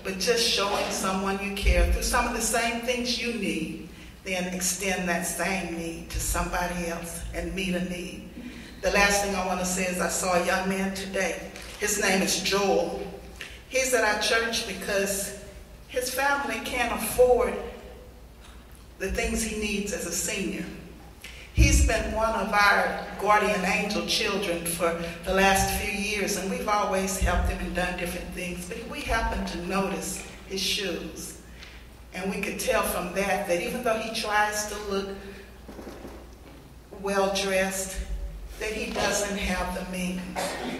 but just showing someone you care through some of the same things you need, then extend that same need to somebody else and meet a need. The last thing I want to say is I saw a young man today. His name is Joel. He's at our church because his family can't afford the things he needs as a senior. He's been one of our guardian angel children for the last few years, and we've always helped him and done different things. But we happened to notice his shoes, and we could tell from that even though he tries to look well-dressed, that he doesn't have the means.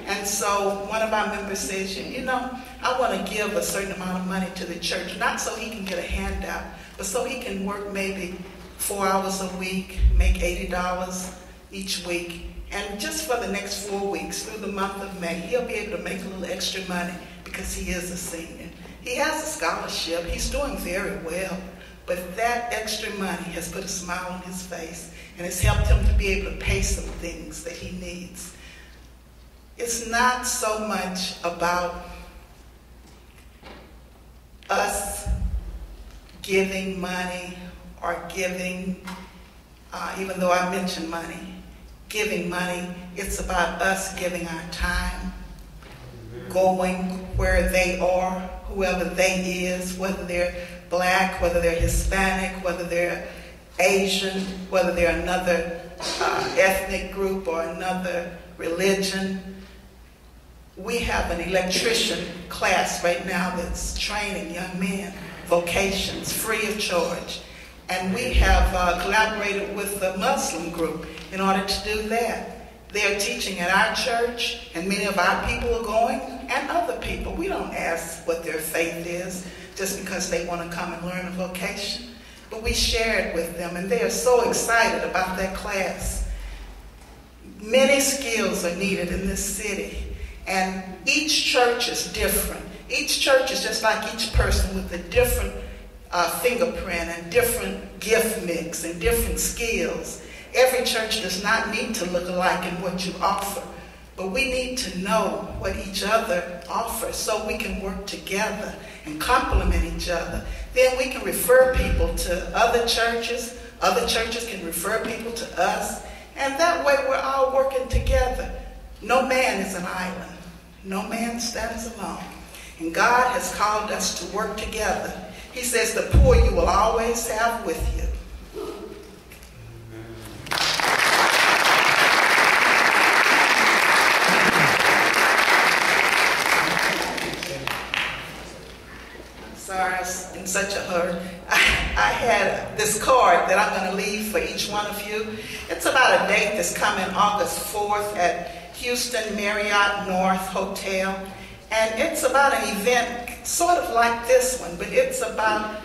And so one of our members says, I want to give a certain amount of money to the church, not so he can get a handout, but so he can work maybe 4 hours a week, make $80 each week. And just for the next 4 weeks, through the month of May, he'll be able to make a little extra money because he is a senior. He has a scholarship. He's doing very well. But that extra money has put a smile on his face, and it's helped him to be able to pay some things that he needs. It's not so much about us giving money or giving, even though I mentioned money, giving money. It's about us giving our time, going where they are, whoever they is, whether they're Black, whether they're Hispanic, whether they're Asian, whether they're another ethnic group or another religion. We have an electrician class right now that's training young men, vocations, free of charge. And we have collaborated with a Muslim group in order to do that. They're teaching at our church, and many of our people are going, and other people. We don't ask what their faith is just because they want to come and learn a vocation. But we share it with them, and they are so excited about that class. Many skills are needed in this city, and each church is different. Each church is just like each person with a different fingerprint and different gift mix and different skills. Every church does not need to look alike in what you offer, but we need to know what each other offers so we can work together and complement each other. Then we can refer people to other churches can refer people to us, and that way we're all working together. No man is an island. No man stands alone. And God has called us to work together. He says the poor you will always have with you. Sorry, I was in such a hurry. I had this card that I'm going to leave for each one of you. It's about a date that's coming August 4th at Houston Marriott North Hotel. And it's about an event sort of like this one, but it's about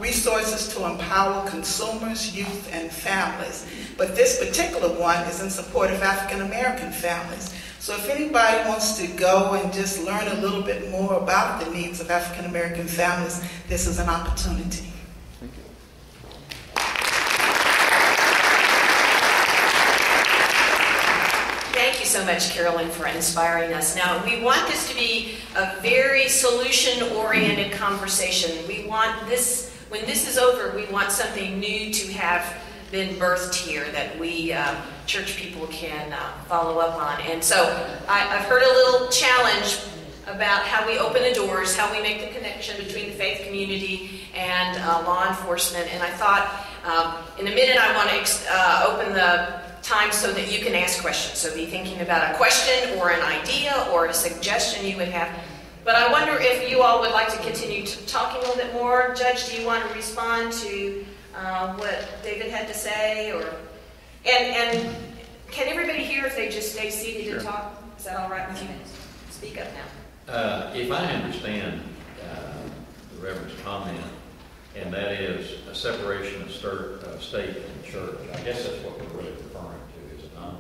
resources to empower consumers, youth, and families. But this particular one is in support of African American families. So if anybody wants to go and just learn a little bit more about the needs of African American families, this is an opportunity. Thank you so much, Carolyn, for inspiring us. Now, we want this to be a very solution-oriented conversation. We want this, when this is over, we want something new to have been birthed here that we church people can follow up on. And so I've heard a little challenge about how we open the doors, how we make the connection between the faith community and law enforcement. And I thought in a minute I want to open the time so that you can ask questions. So be thinking about a question or an idea or a suggestion you would have. But I wonder if you all would like to continue talking a little bit more. Judge, do you want to respond to what David had to say? And can everybody hear if they just stay seated and talk? Is that all right with you? Speak up now. If I understand the Reverend's comment, and that is a separation of state and church, I guess that's what we're really referring to, is it not?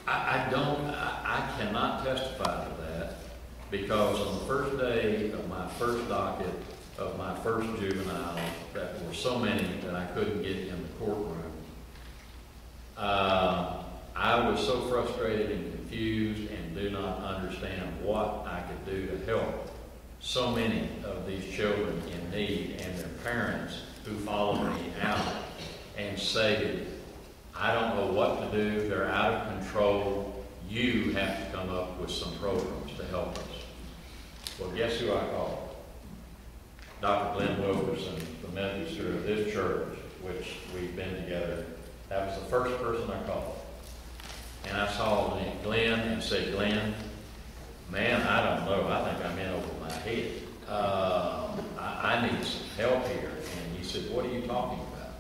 I cannot testify to that, because on the first day of my first docket of my first juvenile, that were so many that I couldn't get in the courtroom, I was so frustrated and confused and do not understand what I could do to help so many of these children in need and their parents who followed me out and said, I don't know what to do, they're out of control, you have to come up with some programs to help us. Well, guess who I called? Dr. Glenn Wilkerson, the minister of this church, which we've been together. That was the first person I called. And I saw Glenn and said, Glenn, man, I don't know. I think I'm in over my head. I need some help here. And he said, what are you talking about?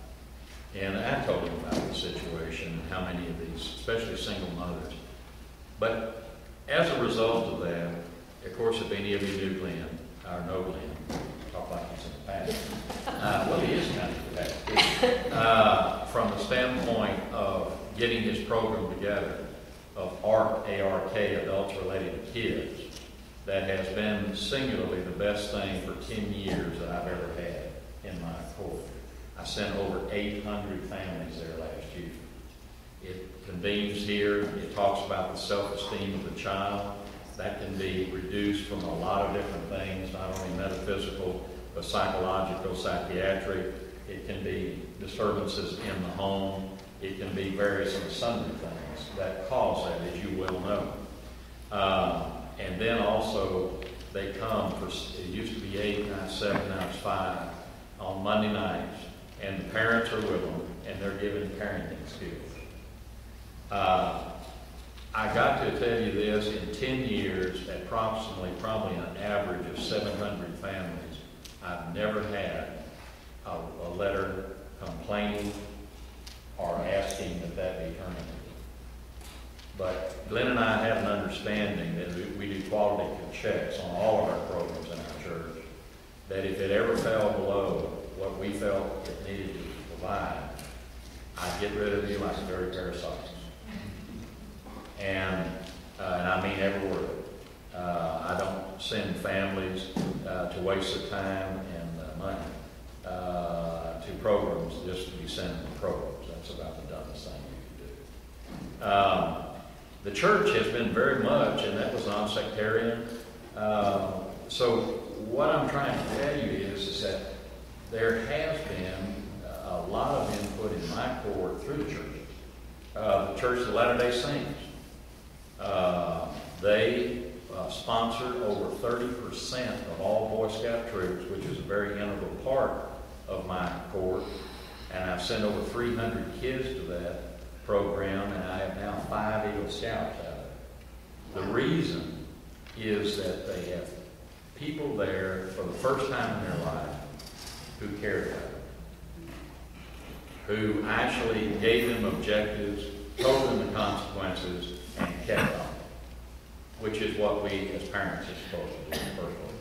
And I told him about the situation, how many of these, especially single mothers. But as a result of that, of course, if any of you knew Glenn, or know Glenn, talk like he's in the past. Well, he is kind of in the past. From the standpoint of getting this program together, of ARC, A-R-K, Adults Related to Kids, that has been singularly the best thing for 10 years that I've ever had in my court. I sent over 800 families there last year. It convenes here. It talks about the self-esteem of the child. That can be reduced from a lot of different things, not only metaphysical, but psychological, psychiatric. It can be disturbances in the home. It can be various and sundry things that cause that, as you well know. And then also, they come for, it used to be 8, now it's 7, now it's 5, on Monday nights, and the parents are with them, and they're given parenting skills. I got to tell you this, in 10 years, approximately, probably an average of 700 families, I've never had a letter complaining or asking that be terminated. But Glenn and I have an understanding that we do quality checks on all of our programs in our church, that if it ever fell below what we felt it needed to provide, I'd get rid of you like a very parasite. And I mean every word. I don't send families to waste their time and money to programs just to be sent them programs. That's about the dumbest thing you can do. The church has been very much, and that was non-sectarian. So what I'm trying to tell you is that there has been a lot of input in my court through the church. The Church of the Latter-day Saints. They sponsored over 30% of all Boy Scout troops, which is a very integral part of my court. And I've sent over 300 kids to that program, and I have now 5 Eagle Scouts out of it. The reason is that they have people there for the first time in their life who cared about them, who actually gave them objectives, told them the consequences, and kept on, which is what we as parents are supposed to do in the first place.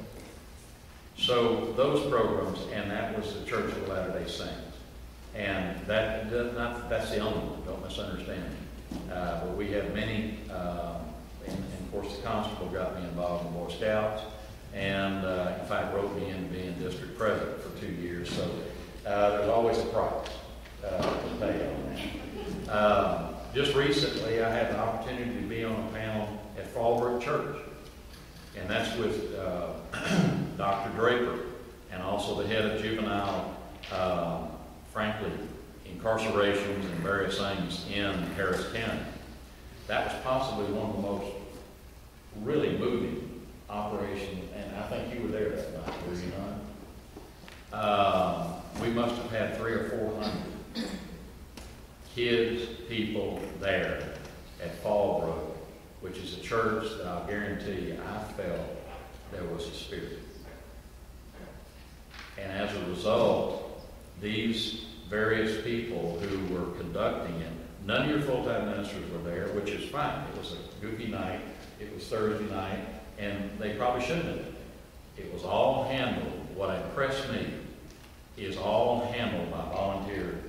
So those programs, and that was the Church of the Latter-day Saints. And that's the only one, don't misunderstand me. But we have many, and of course the constable got me involved in Boy Scouts, and in fact wrote me in being district president for 2 years. So there's always a price to pay on that. Just recently, I had the opportunity to be on a panel at Fallbrook Church, and that's with Dr. Draper, and also the head of juvenile, frankly, incarcerations and various things in Harris County. That was possibly one of the most really moving operations, and I think you were there that night, were you not? We must have had 300 or 400 kids, people there at Fallbrook, which is a church that I'll guarantee you I felt there was a spirit. And as a result, these various people who were conducting it, none of your full-time ministers were there, which is fine. It was a goofy night. It was Thursday night, and they probably shouldn't have. It was all handled. What impressed me is all handled by volunteer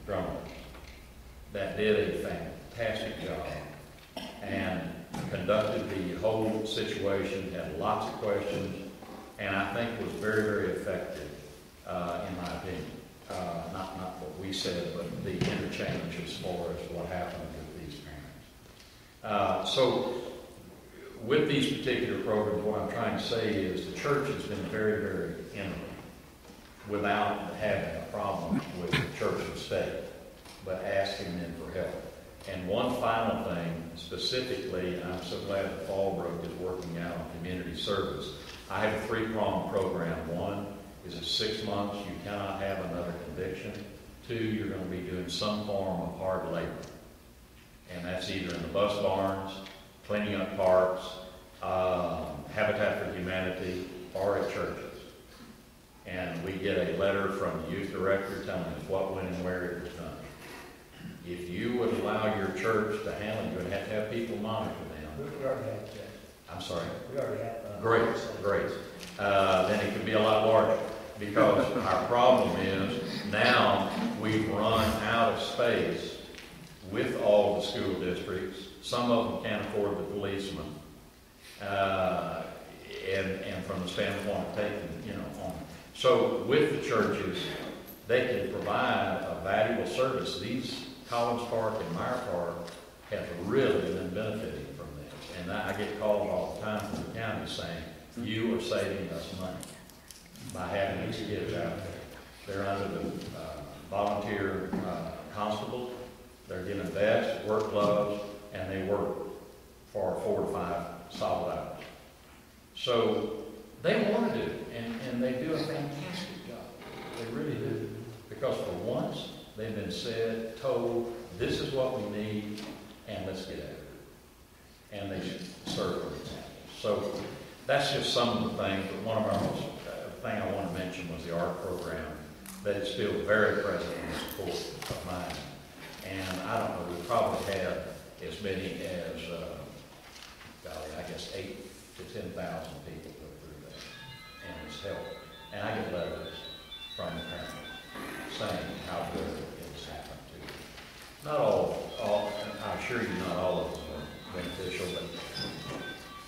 drummers that did a fantastic job and conducted the whole situation, had lots of questions, and I think was very, very effective, in my opinion. Not what we said, but the interchange as far as what happened with these parents. So with these particular programs, what I'm trying to say is the church has been very, very intimate without having a problem with the church and state, but asking them for help. And one final thing, specifically, and I'm so glad that Fallbrook is working out on community service. I have a 3-pronged program. One is at 6 months, you cannot have another conviction. 2, you're going to be doing some form of hard labor. And that's either in the bus barns, cleaning up parks, Habitat for Humanity, or at churches. And we get a letter from the youth director telling us what, when, and where it was done. If you would allow your church to handle it, you're going to have people monitor them. We already have that. I'm sorry? We already have Great. Then it could be a lot larger, because our problem is now we've run out of space with all the school districts. Some of them can't afford the policemen. And from the standpoint of taking, on. So with the churches, they can provide a valuable service. These Collins Park and Meyer Park have really been benefiting from this. And I get called all the time from the county saying, you are saving us money by having these kids out there. They're under the volunteer constable. They're given vests, work gloves, and they work for 4 to 5 solid hours. So they want to do it, and they do a fantastic job. They really do. Because for once, they've been told, this is what we need, and let's get after it. And they serve for example. So that's just some of the things, but one of our most, thing I want to mention was the art program, that is still very present in the support of mine. And I don't know, we probably have as many as, I guess 8,000 to 10,000 people go through that, and it's helped. And I get letters from the parents saying how good it has happened to them. Not all, I assure you, not all of them are beneficial, but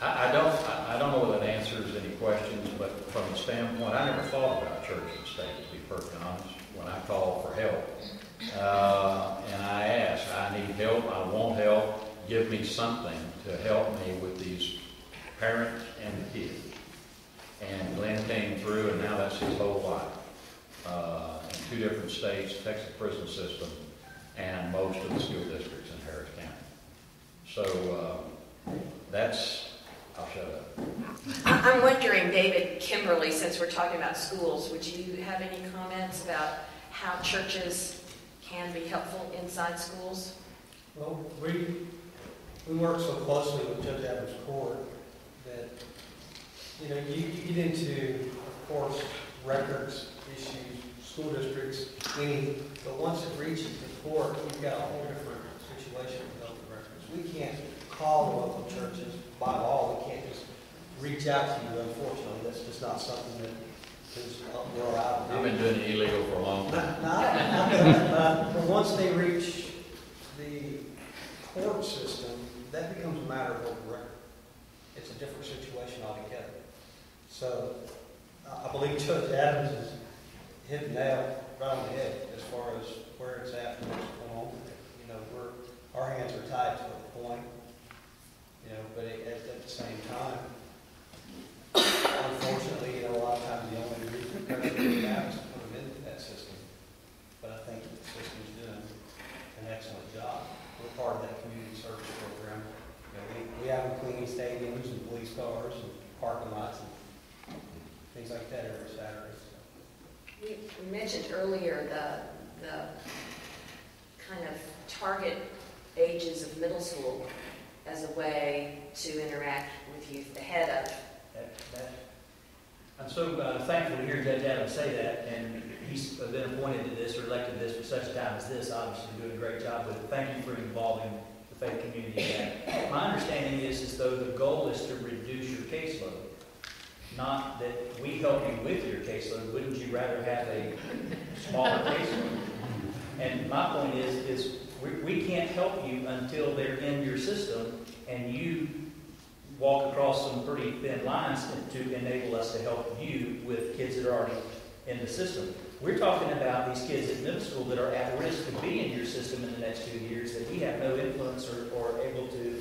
I don't know whether that answers any questions, but from the standpoint, I never thought about church and state, to be perfectly honest, when I called for help. And I asked, I need help, I want help, give me something to help me with these parents and the kids. And Glenn came through, and now that's his whole life. In 2 different states, Texas prison system, and most of the school districts in Harris County. So that's, I'll shut up. I'm wondering, David Kimberly, since we're talking about schools, would you have any comments about how churches can be helpful inside schools? Well, we work so closely with Judge Adams' court that, you get into, of course, records, issues, school districts, but once it reaches the court, we've got a whole different situation with health records. We can't call the local churches by law. We can't just reach out to you, unfortunately. That's just not something that is we're allowed to do. I've been doing it illegal for a long time. But once they reach the court system, that becomes a matter of open record. It's a different situation altogether. So I believe Judge Adams has hit the nail right on the head as far as where it's at and what's going on with it. You know, our hands are tied to a point, you know, but at the same time, unfortunately, you know, a lot of times the only reason we have is to put them into that system. But I think the system's doing an excellent job. We're part of that community service program. You know, we have them cleaning stadiums and police cars and parking lots and things like that every Saturday. So. We mentioned earlier the kind of target ages of middle school as a way to interact with youth ahead of. I'm so thankful to hear Judge Adams say that, and he's been appointed to this or elected to this for such a time as this, obviously doing a great job with it. Thank you for involving the faith community in that. My understanding is though the goal is to reduce your caseload, not that we help you with your caseload. Wouldn't you rather have a smaller caseload? And my point is we can't help you until they're in your system and you walk across some pretty thin lines to enable us to help you with kids that are already in the system. We're talking about these kids at middle school that are at risk to be in your system in the next 2 years that we have no influence or able to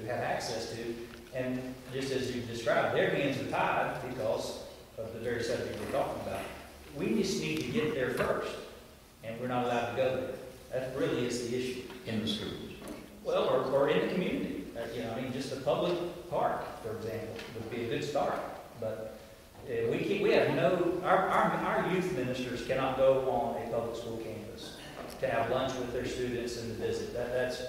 have access to. And just as you described, their hands are tied because of the very subject we're talking about. We just need to get there first, and we're not allowed to go there. That really is the issue. In the schools. Well, or in the community. You know, I mean, just a public park, for example, would be a good start. But we have no, our youth ministers cannot go on a public school campus to have lunch with their students and to visit. That's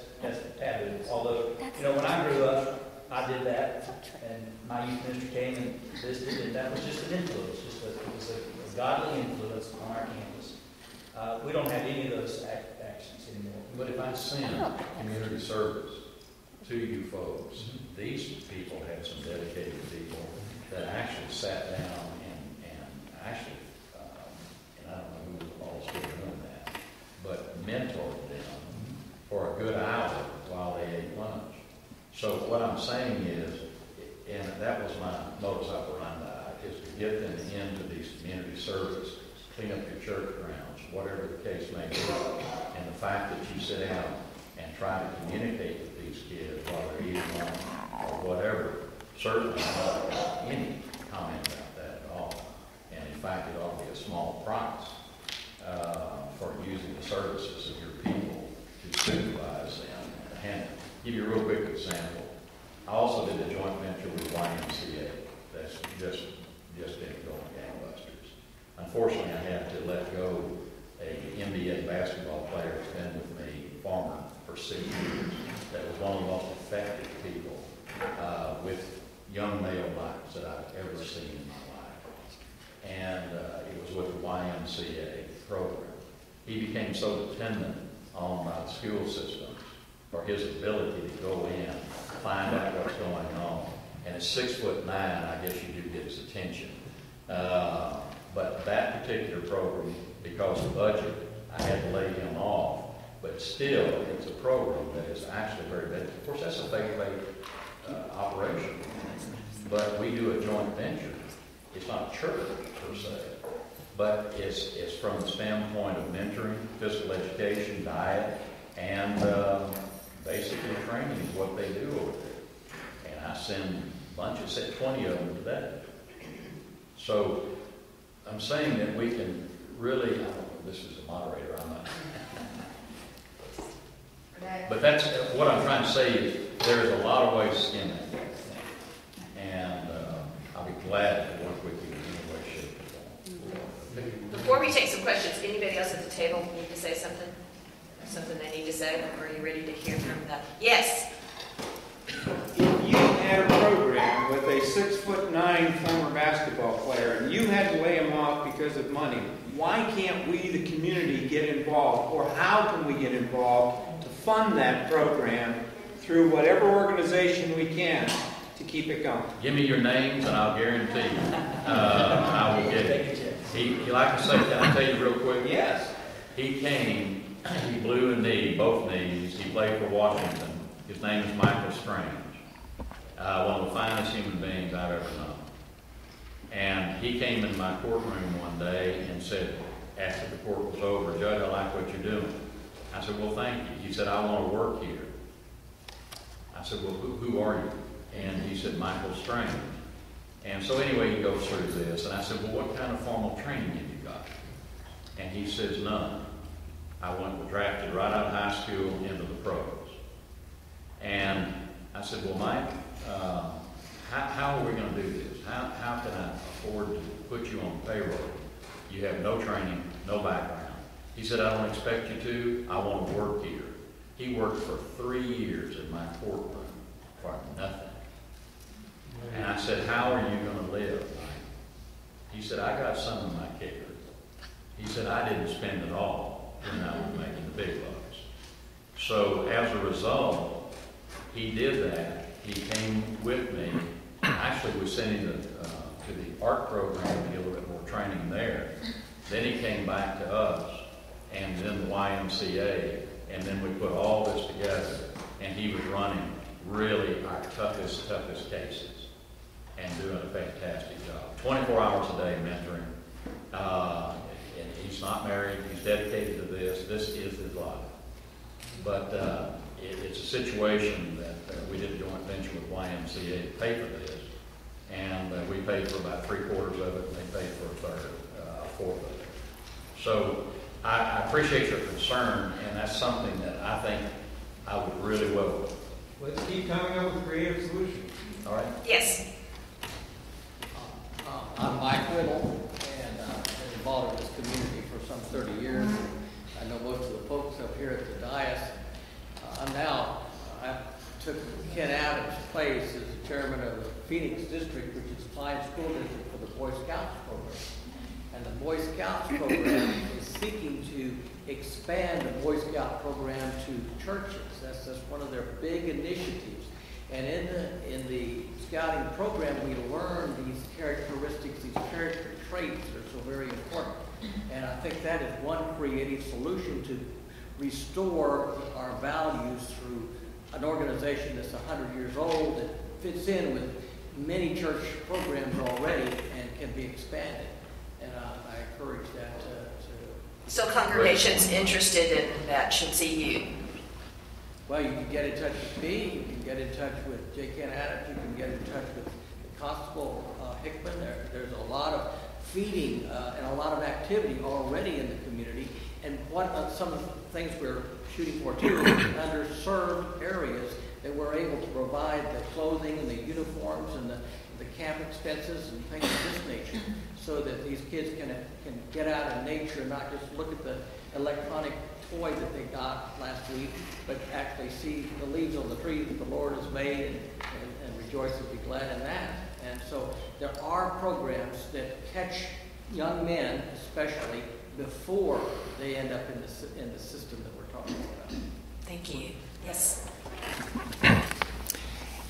taboo. Although, you know, when I grew up, I did that, and my youth minister came and visited, and that was just an influence. It was a godly influence on our campus. We don't have any of those actions anymore. But if I send community service to you folks, these people had some dedicated people that actually sat down and actually, and I don't know who all still doing that, but mentored them for a good hour while they ate lunch. So what I'm saying is, and that was my modus operandi, is to get them into these community service, clean up your church grounds, whatever the case may be. And the fact that you sit down and try to communicate with these kids while they're eating lunch or whatever, certainly not any comment about that at all. And in fact, it ought to be a small price for using the services of your people to supervise them and handle. Give you a real quick example. I also did a joint venture with YMCA. That's just didn't go on gangbusters. Unfortunately, I had to let go a NBA basketball player who's been with me, former, for 6 years. That was one of the most effective people with young male lives that I've ever seen in my life. And it was with the YMCA program. He became so dependent on the school system for his ability to go in, find out what's going on. And at 6'9", I guess you do get his attention. But that particular program, because of budget, I had to lay him off. But still, it's a program that is actually very big. Of course, that's a faith-based operation. But we do a joint venture. It's not a church, per se. But it's from the standpoint of mentoring, physical education, diet, and basically training is what they do over there. And I send bunches, said 20 of them today. So I'm saying that we can really, I don't know, this is a moderator, I'm not. But that's what I'm trying to say is there's a lot of ways to skin that thing. And I'll be glad to work with you in any way, shape, or form. Before we take some questions, anybody else at the table need to say something? Something they need to say? Or are you ready to hear from them? Yes. If you had a program with a 6'9" former basketball player and you had to lay him off because of money, why can't we, the community, get involved? Or how can we get involved to fund that program through whatever organization we can to keep it going? Give me your names and I'll guarantee you I will get it. He, like I say, can I tell you real quick? Yes. He came, he blew a knee, both knees. He played for Washington. His name is Michael Strange, one of the finest human beings I've ever known. And he came in my courtroom one day and said, after the court was over, "Judge, I like what you're doing." I said, "Well, thank you." He said, "I want to work here." I said, "Well, who are you?" And he said, "Michael Strange." And so anyway, he goes through this, and I said, "Well, what kind of formal training have you got?" And he says, "None. I went drafted right out of high school into the pros." And I said, "Well, Mike, how are we going to do this? How can I afford to put you on payroll? You have no training, no background." He said, "I don't expect you to. I want to work here." He worked for 3 years in my courtroom for nothing. And I said, "How are you going to live, Mike?" He said, "I got some of my kicker." He said, "I didn't spend it all when I was making the big bucks." So as a result, he did that. He came with me. Actually, we sent him to the art program to get a little bit more training there. Then he came back to us, and then the YMCA, and then we put all this together, and he was running really our toughest cases and doing a fantastic job. 24 hours a day mentoring. And he's not married. He's dedicated to this. This is his life. But it's a situation that we did a joint venture with YMCA to pay for this. And we paid for about 3/4 of it, and they paid for a fourth of it. So I appreciate your concern, and that's something that I think I would really welcome. Let's keep coming up with creative solutions. All right? Yes. I'm Mike Whittle, and I've been involved in this community for some 30 years. I know most of the folks up here at the dais. I took Ken Adams' place as the chairman of the Phoenix District, which is a fine school district for the Boy Scouts program. And the Boy Scouts program is seeking to expand the Boy Scout program to churches. That's one of their big initiatives. And in the scouting program, we learn these characteristics, these character traits that are so very important. And I think that is one creative solution to restore our values through an organization that's 100 years old, that fits in with many church programs already and can be expanded. And I encourage that to... So congregations interested in that should see you. Well, you can get in touch with me, you can get in touch with J. Ken Adams, you can get in touch with the Constable Hickman. There's a lot of feeding and a lot of activity already in the community. And what some of the things we're shooting for too, underserved areas that we're able to provide the clothing and the uniforms and the camp expenses and things of this nature, so that these kids can get out in nature and not just look at the electronic toy that they got last week, but actually see the leaves on the tree that the Lord has made and rejoice and be glad in that. And so there are programs that catch young men, especially, before they end up in the system that we're talking about. Thank you. Yes.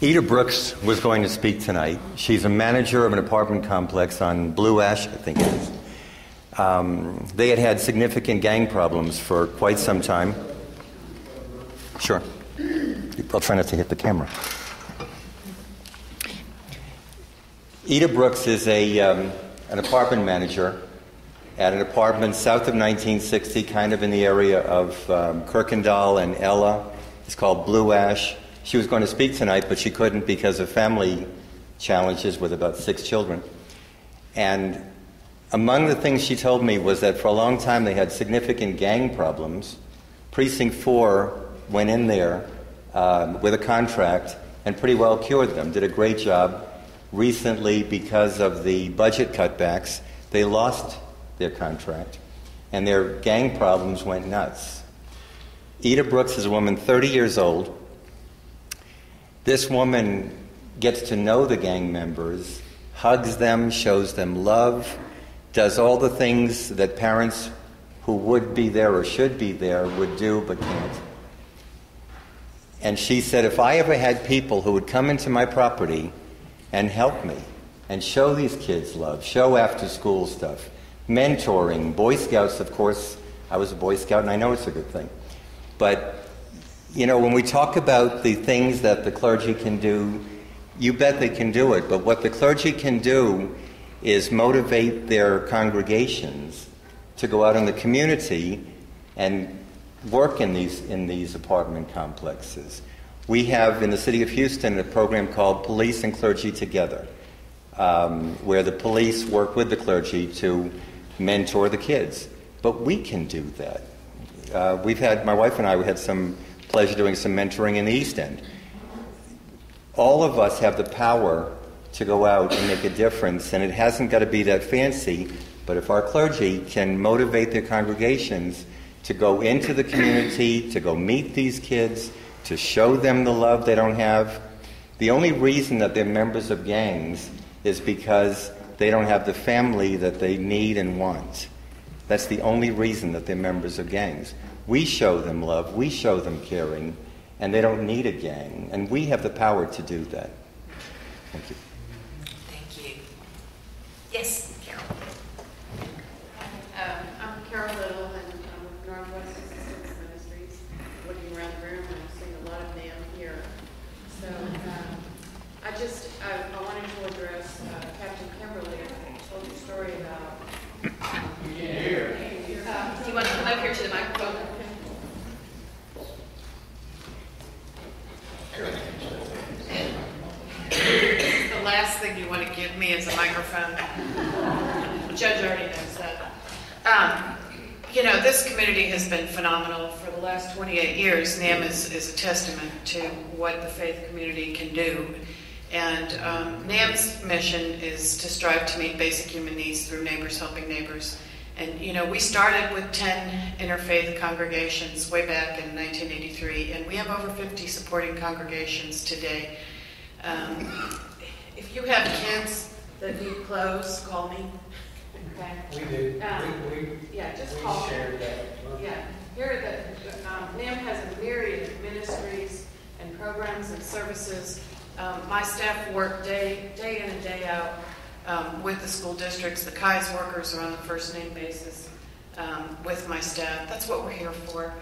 Eda Brooks was going to speak tonight. She's a manager of an apartment complex on Blue Ash, I think it is. They had significant gang problems for quite some time. Sure. I'll try not to hit the camera. Eda Brooks is an apartment manager at an apartment south of 1960, kind of in the area of Kirkendall and Ella. It's called Blue Ash. She was going to speak tonight, but she couldn't because of family challenges with about 6 children. And among the things she told me was that for a long time they had significant gang problems. Precinct 4 went in there with a contract and pretty well cured them, did a great job. Recently, because of the budget cutbacks, they lost their contract, and their gang problems went nuts. Eda Brooks is a woman 30 years old. This woman gets to know the gang members, hugs them, shows them love, does all the things that parents who would be there or should be there would do but can't. And she said, if I ever had people who would come into my property and help me and show these kids love, show after-school stuff, mentoring, Boy Scouts, of course, I was a Boy Scout and I know it's a good thing. But You know, when we talk about the things that the clergy can do, you bet they can do it. But what the clergy can do is motivate their congregations to go out in the community and work in these apartment complexes. We have in the city of Houston a program called Police and Clergy Together, where the police work with the clergy to mentor the kids. But we can do that. My wife and I, we had some pleasure doing some mentoring in the East End. All of us have the power to go out and make a difference, and it hasn't got to be that fancy, but if our clergy can motivate their congregations to go into the community, to go meet these kids, to show them the love they don't have. The only reason that they're members of gangs is because they don't have the family that they need and want. That's the only reason that they're members of gangs. We show them love, we show them caring, and they don't need a gang. And we have the power to do that. Thank you. Thank you. Yes, Carol. I'm Carol Little, and I'm with Northwest Assistance Ministries. Looking around the room, and I've seen a lot of them here. So I wanted to address Captain Kimberly. I told you a story about... You can't hear. Do you want to come up here to the microphone? The last thing you want to give me is a microphone. The judge already knows that. You know, this community has been phenomenal for the last 28 years. NAM is a testament to what the faith community can do. And NAM's mission is to strive to meet basic human needs through neighbors helping neighbors. And, you know, we started with 10 interfaith congregations way back in 1983, and we have over 50 supporting congregations today. If you have kids that need clothes, call me. Okay. We do. Yeah, just call me. Share that. Yeah. Here NAM has a myriad of ministries and programs and services. My staff work day in and day out with the school districts. The KAI's workers are on a first name basis with my staff. That's what we're here for.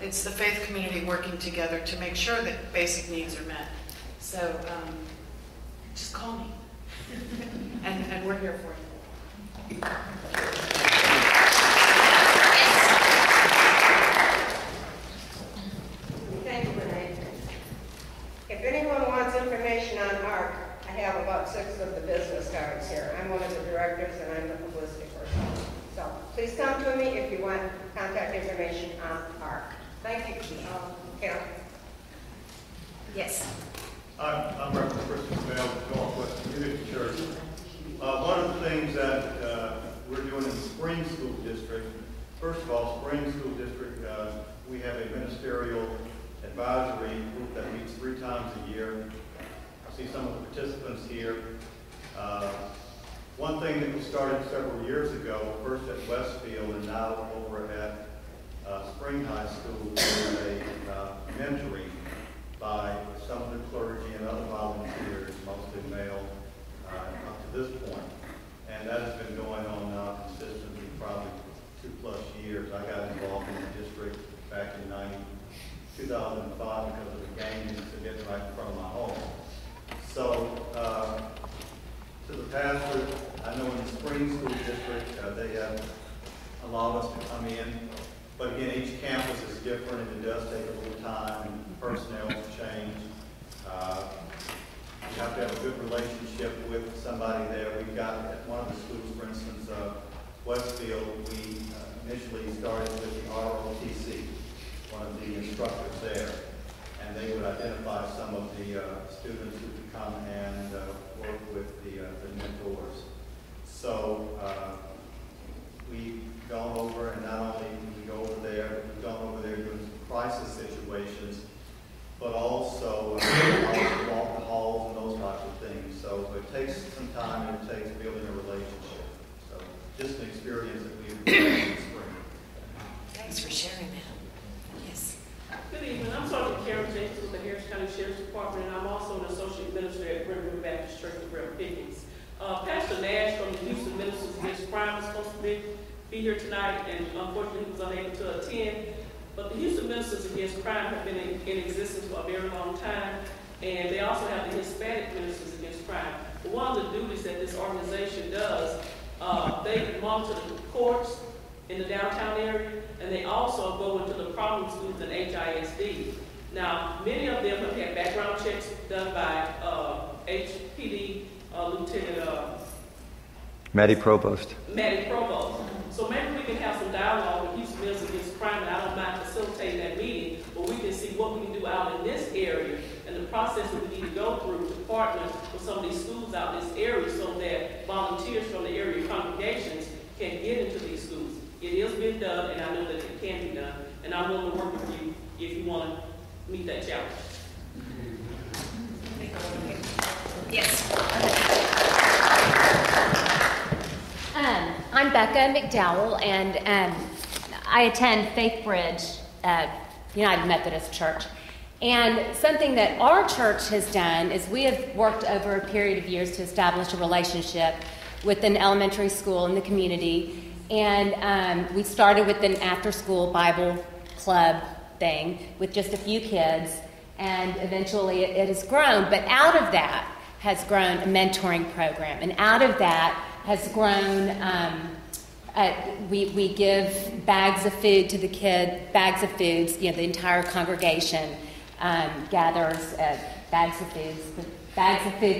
It's the faith community working together to make sure that basic needs are met. So just call me, and we're here for you. Thank you, Renee. If anyone wants information on ARC, I have about 6 of the business cards here. I'm one of the directors and I'm the publicity person. So please come to me if you want contact information on ARC. Thank you, Carol. Yes. I'm Reverend Christopher Bell with Northwest Community Church. One of the things that we're doing in the Spring School District, first of all, Spring School District, we have a ministerial advisory group that meets 3 times a year. I see some of the participants here. One thing that was started several years ago, first at Westfield and now over at Spring High School, is a mentoring by some of the clergy and other volunteers, mostly male, up to this point. And that has been going on now consistently, probably 2+ years. I got involved in the district back in 2005 because of the gang incident right in front of my home. So, to the pastor, I know in the Spring School District, they have allowed us to come in. But again, each campus is different, and it does take a little time, and personnel change. You have to have a good relationship with somebody there. We've got at one of the schools, for instance, Westfield, we initially started with the ROTC, one of the instructors there, and they would identify some of the students who could come and work with the mentors. So we've gone over, and not only do we go over there, we've gone over there doing some crisis situations, but also walk the halls and those types of things. So it takes some time, and it takes building a relationship. So just an experience that we've had in the spring. Thanks for sharing that. Yes. Good evening. I'm Sergeant Karen Jenkins with the Harris County Sheriff's Department, and I'm also an associate minister at River Baptist Church of Reverend Pickens. Pastor Nash from the Houston Ministers Against Crime is supposed to be here tonight, and unfortunately he was unable to attend. But the Houston Ministers Against Crime have been in existence for a very long time, and they also have the Hispanic Ministers Against Crime. But one of the duties that this organization does, they monitor the courts in the downtown area, and they also go into the problem schools in HISD. Now, many of them have had background checks done by HPD Lieutenant Matty Provost. Matty Provost. So maybe we can have some dialogue with Houston Ministers Against Crime, and I don't mind facilitating that meeting, but we can see what we can do out in this area and the process that we need to go through to partner with some of these schools out in this area so that volunteers from the area congregations can get into these schools. It is being done, and I know that it can be done, and I'm willing to work with you if you want to meet that challenge. Yes. I'm Becca McDowell, and I attend Faith Bridge United Methodist Church. And something that our church has done is we have worked over a period of years to establish a relationship with an elementary school in the community. And we started with an after-school Bible club thing with just a few kids, and eventually it has grown. But out of that has grown a mentoring program, and out of that has grown, we give bags of food to the kids, bags of foods, the entire congregation gathers bags of food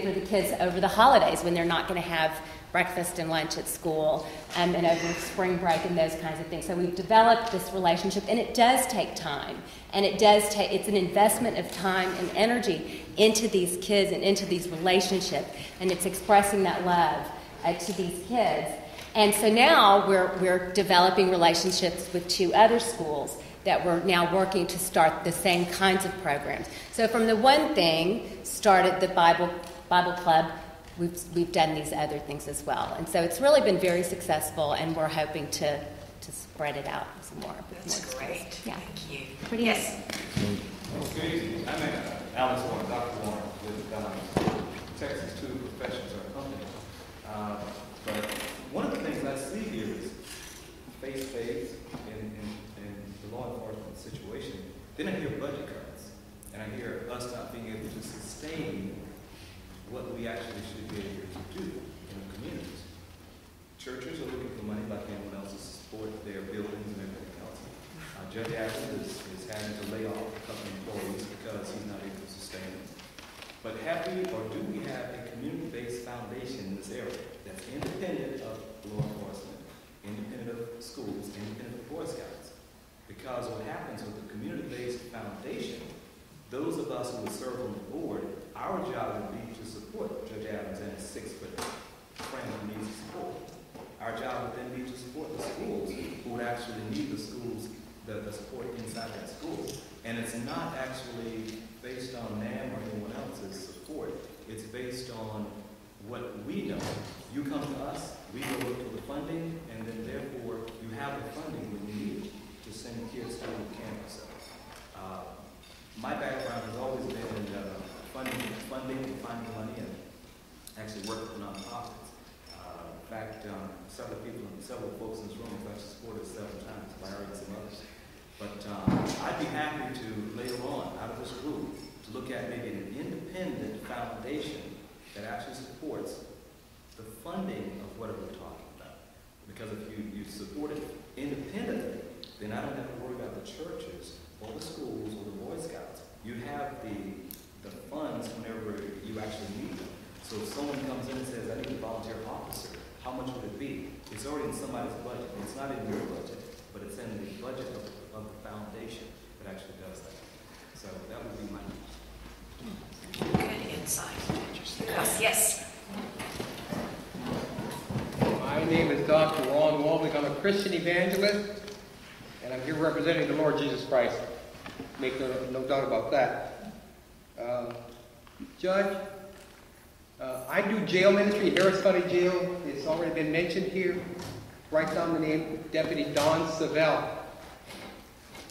for the kids over the holidays when they're not going to have breakfast and lunch at school, and over spring break and those kinds of things. So we've developed this relationship, and it does take time, and it's an investment of time and energy into these kids and into these relationships, and it's expressing that love to these kids. And so now we're developing relationships with 2 other schools that we're now working to start the same kinds of programs. So from the one thing, started the Bible Club, we've done these other things as well. And so it's really been very successful, and we're hoping to spread it out some more. That's great. Yeah. Thank you. Pretty yes. Good evening. I'm Alex Warren, Dr. Warren, with Texas Two Professions, our company. But one of the things I see here is faith in the law enforcement situation. Then I hear budget cuts, and I hear us not being able to sustain what we actually should be able to do in the communities. Churches are looking for money like anyone else to support their buildings and everything else. Judge Adams is having to lay off a couple of employees because he's not able to sustain them. But have we, or do we have a community-based foundation in this area that's independent of law enforcement, independent of schools, independent of Boy Scouts? Because what happens with the community-based foundation, those of us who would serve on the board, our job would be to support Judge Adams and his 6-foot friend who needs support. Our job would then be to support the schools who would actually need the schools, the support inside that school. And it's not actually based on NAM or anyone else's support. It's based on what we know. You come to us, we go look for the funding, and then therefore you have the funding when you need to send kids to the campus. My background has always been in funding and finding money, and actually work with nonprofits. In fact, several folks in this room have actually supported several times, Larry and some others. But I'd be happy to later on, out of this group, to look at maybe an independent foundation that actually supports the funding of whatever we're talking about. Because if you support it independently, then I don't have to worry about the churches or the schools or the Boy Scouts. You have the funds whenever you actually need them. So if someone comes in and says, I need a volunteer officer, how much would it be? It's already in somebody's budget. It's not in your budget, but it's in the budget of the foundation that actually does that. So that would be my Good insight. Yes. My name is Dr. Ron Waldick. I'm a Christian evangelist, and I'm here representing the Lord Jesus Christ. Make no doubt about that. Judge, I do jail ministry, Harris County Jail. It's already been mentioned here. Write down the name, Deputy Don Savell.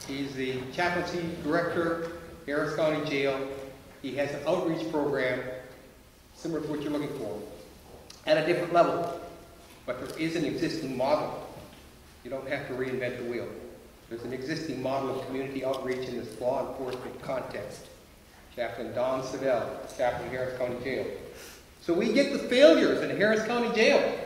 He's the chaplaincy director, Harris County Jail. He has an outreach program similar to what you're looking for, at a different level. But there is an existing model. You don't have to reinvent the wheel. There's an existing model of community outreach in this law enforcement context. Chaplain Don Savell, chaplain Harris County Jail. So we get the failures in Harris County Jail.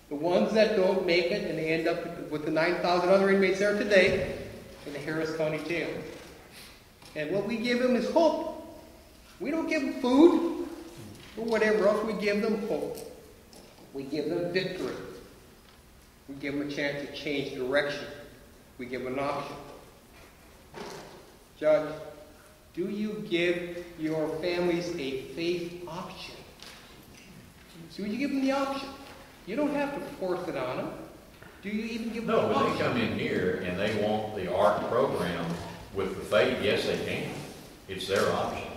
The ones that don't make it and they end up with the 9,000 other inmates there today in the Harris County Jail. And what we give them is hope. We don't give them food or whatever else. We give them hope. We give them victory. We give them a chance to change direction. We give them an option. Judge, do you give your families a faith option? Do you give them the option? You don't have to force it on them. Do you even give them No, the when option? they come in here and they want the ARC program with the faith, yes, they can. It's their option.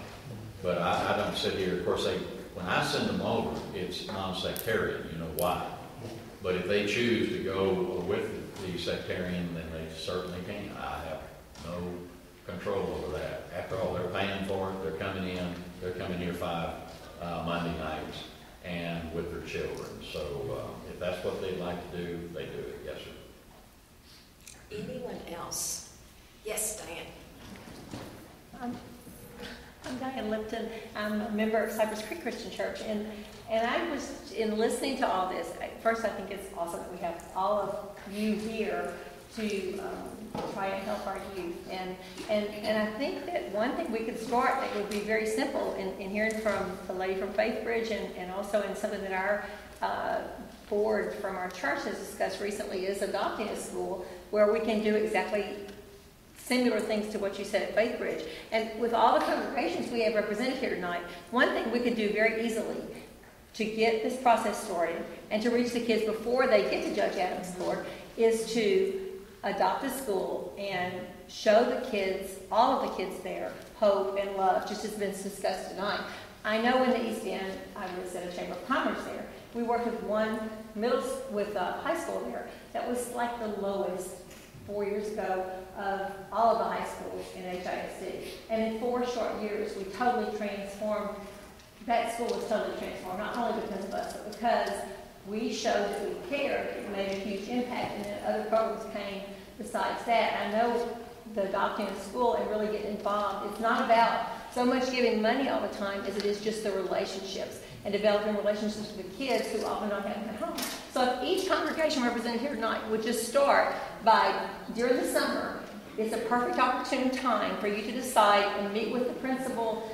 But I don't sit here, of course, when I send them over, it's non-sectarian, you know why. But if they choose to go with the sectarian, then they certainly can. I have no control over that. After all, they're paying for it, they're coming here 5 Monday nights, and with their children. So if that's what they'd like to do, they do it. Yes, sir. Anyone else? Yes, Diane. I'm Diane Lipton. I'm a member of Cypress Creek Christian Church, and I was, in listening to all this, first I think it's awesome that we have all of you here to try and help our youth. And I think that one thing we could start that would be very simple in hearing from the lady from Faith Bridge and also in something that our board from our church has discussed recently is adopting a school where we can do exactly similar things to what you said at Faith Bridge. And with all the congregations we have represented here tonight, one thing we could do very easily to get this process started and to reach the kids before they get to Judge Adams' court is to adopt a school and show the kids, all of the kids there, hope and love, just as has been discussed tonight. I know in the East End, I was at a Chamber of Commerce there, we worked with one high school there that was like the lowest 4 years ago of all of the high schools in HISD. And in 4 short years, we totally transformed, that school was totally transformed, not only because of us, but because we showed that we cared. It made a huge impact, and then other programs came besides that. I know the adopting a school and really getting involved, it's not about so much giving money all the time as it is just the relationships and developing relationships with the kids who often don't have them at home. So if each congregation represented here tonight would just start by, during the summer, it's a perfect opportune time for you to decide and meet with the principal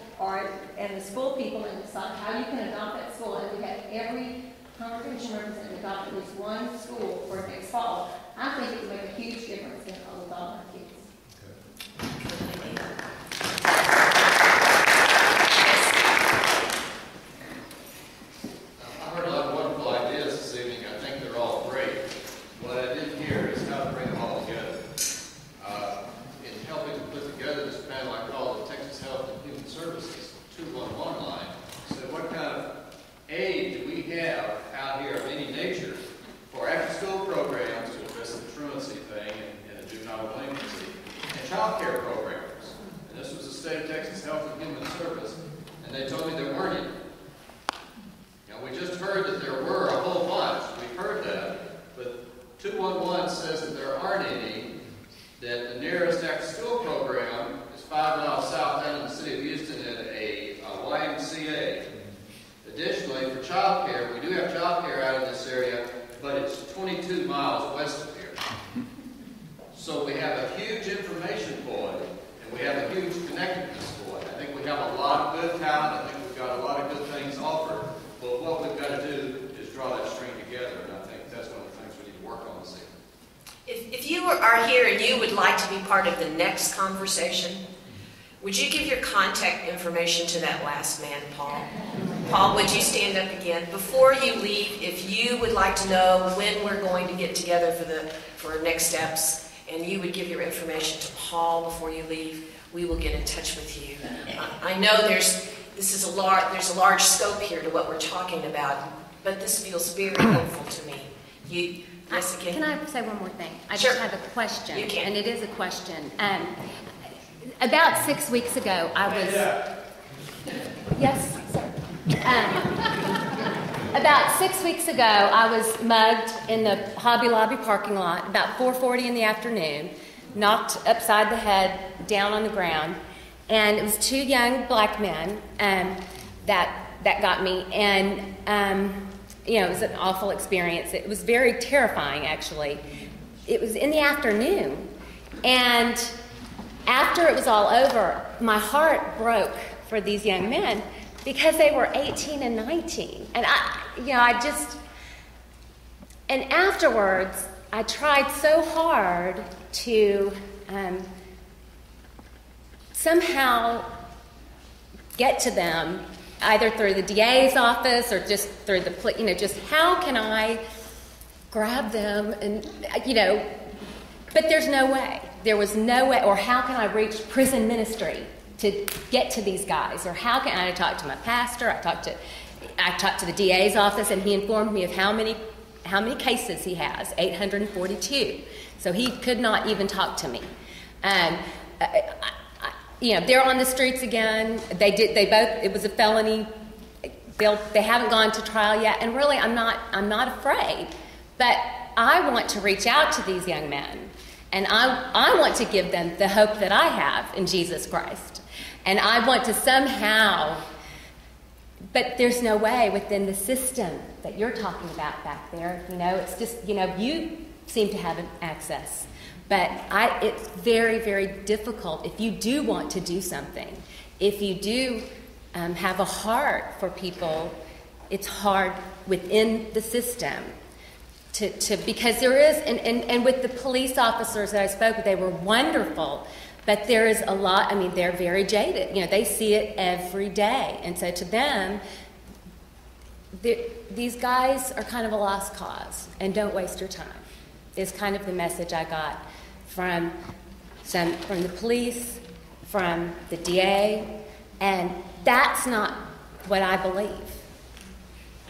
and the school people and decide how you can adopt that school. And we have every congregation represented adopt at least one school for next fall. I think it would make a huge difference in all of our kids. I heard a lot of wonderful ideas this evening. I think they're all great. What I didn't hear is how to bring them all together. In helping to put together this panel, I call the Texas Health and Human Services 211 line. So what kind of aid do we have out here of any nature for after-school programs to address the truancy thing and the juvenile delinquency, and child care programs? And this was the State of Texas Health and Human Service, and they told me there weren't any. Now, we just heard that there were a whole bunch. We've heard that. But 211 says that there aren't any, that the nearest after-school program is 5 miles south down in the city of Houston at a YMCA. Additionally, for child care, we do have child care out in this area, but it's 22 miles west of here. So we have a huge information void, and we have a huge connectedness void. I think we have a lot of good talent. I think we've got a lot of good things offered. But what we've got to do is draw that string together, and I think that's one of the things we need to work on this evening. If you are here and you would like to be part of the next conversation, would you give your contact information to that last man, Paul? Paul, would you stand up again? Before you leave, if you would like to know when we're going to get together for next steps, and you would give your information to Paul before you leave, we will get in touch with you. I know there's a large scope here to what we're talking about, but this feels very hopeful to me. Yes, again? Can I say one more thing? I Sure. just have a question. You can. And it is a question. About 6 weeks ago, I was... Yes, sir. About 6 weeks ago, I was mugged in the Hobby Lobby parking lot about 4:40 in the afternoon knocked upside the head, down on the ground. And it was 2 young black men that got me. And, it was an awful experience. It was very terrifying, actually. It was in the afternoon. And after it was all over, my heart broke for these young men because they were 18 and 19. And and afterwards, I tried so hard to somehow get to them, either through the DA's office or just through just how can I grab them and, but there's no way. There was no way, or how can I reach prison ministry to get to these guys? Or how can I talk to my pastor? I talked to the DA's office, and he informed me of how many cases he has, 842. So he could not even talk to me. They're on the streets again. It was a felony. They haven't gone to trial yet. And really, I'm not afraid. But I want to reach out to these young men. And I want to give them the hope that I have in Jesus Christ. And I want to somehow, but there's no way within the system that you're talking about back there. It's just, you seem to have access. But it's very, very difficult if you do want to do something. If you do have a heart for people, it's hard within the system to because there is, and with the police officers that I spoke with, they were wonderful, but there is a lot, they're very jaded. They see it every day. And so to them, these guys are kind of a lost cause, and don't waste your time, is kind of the message I got from the police, from the DA, and that's not what I believe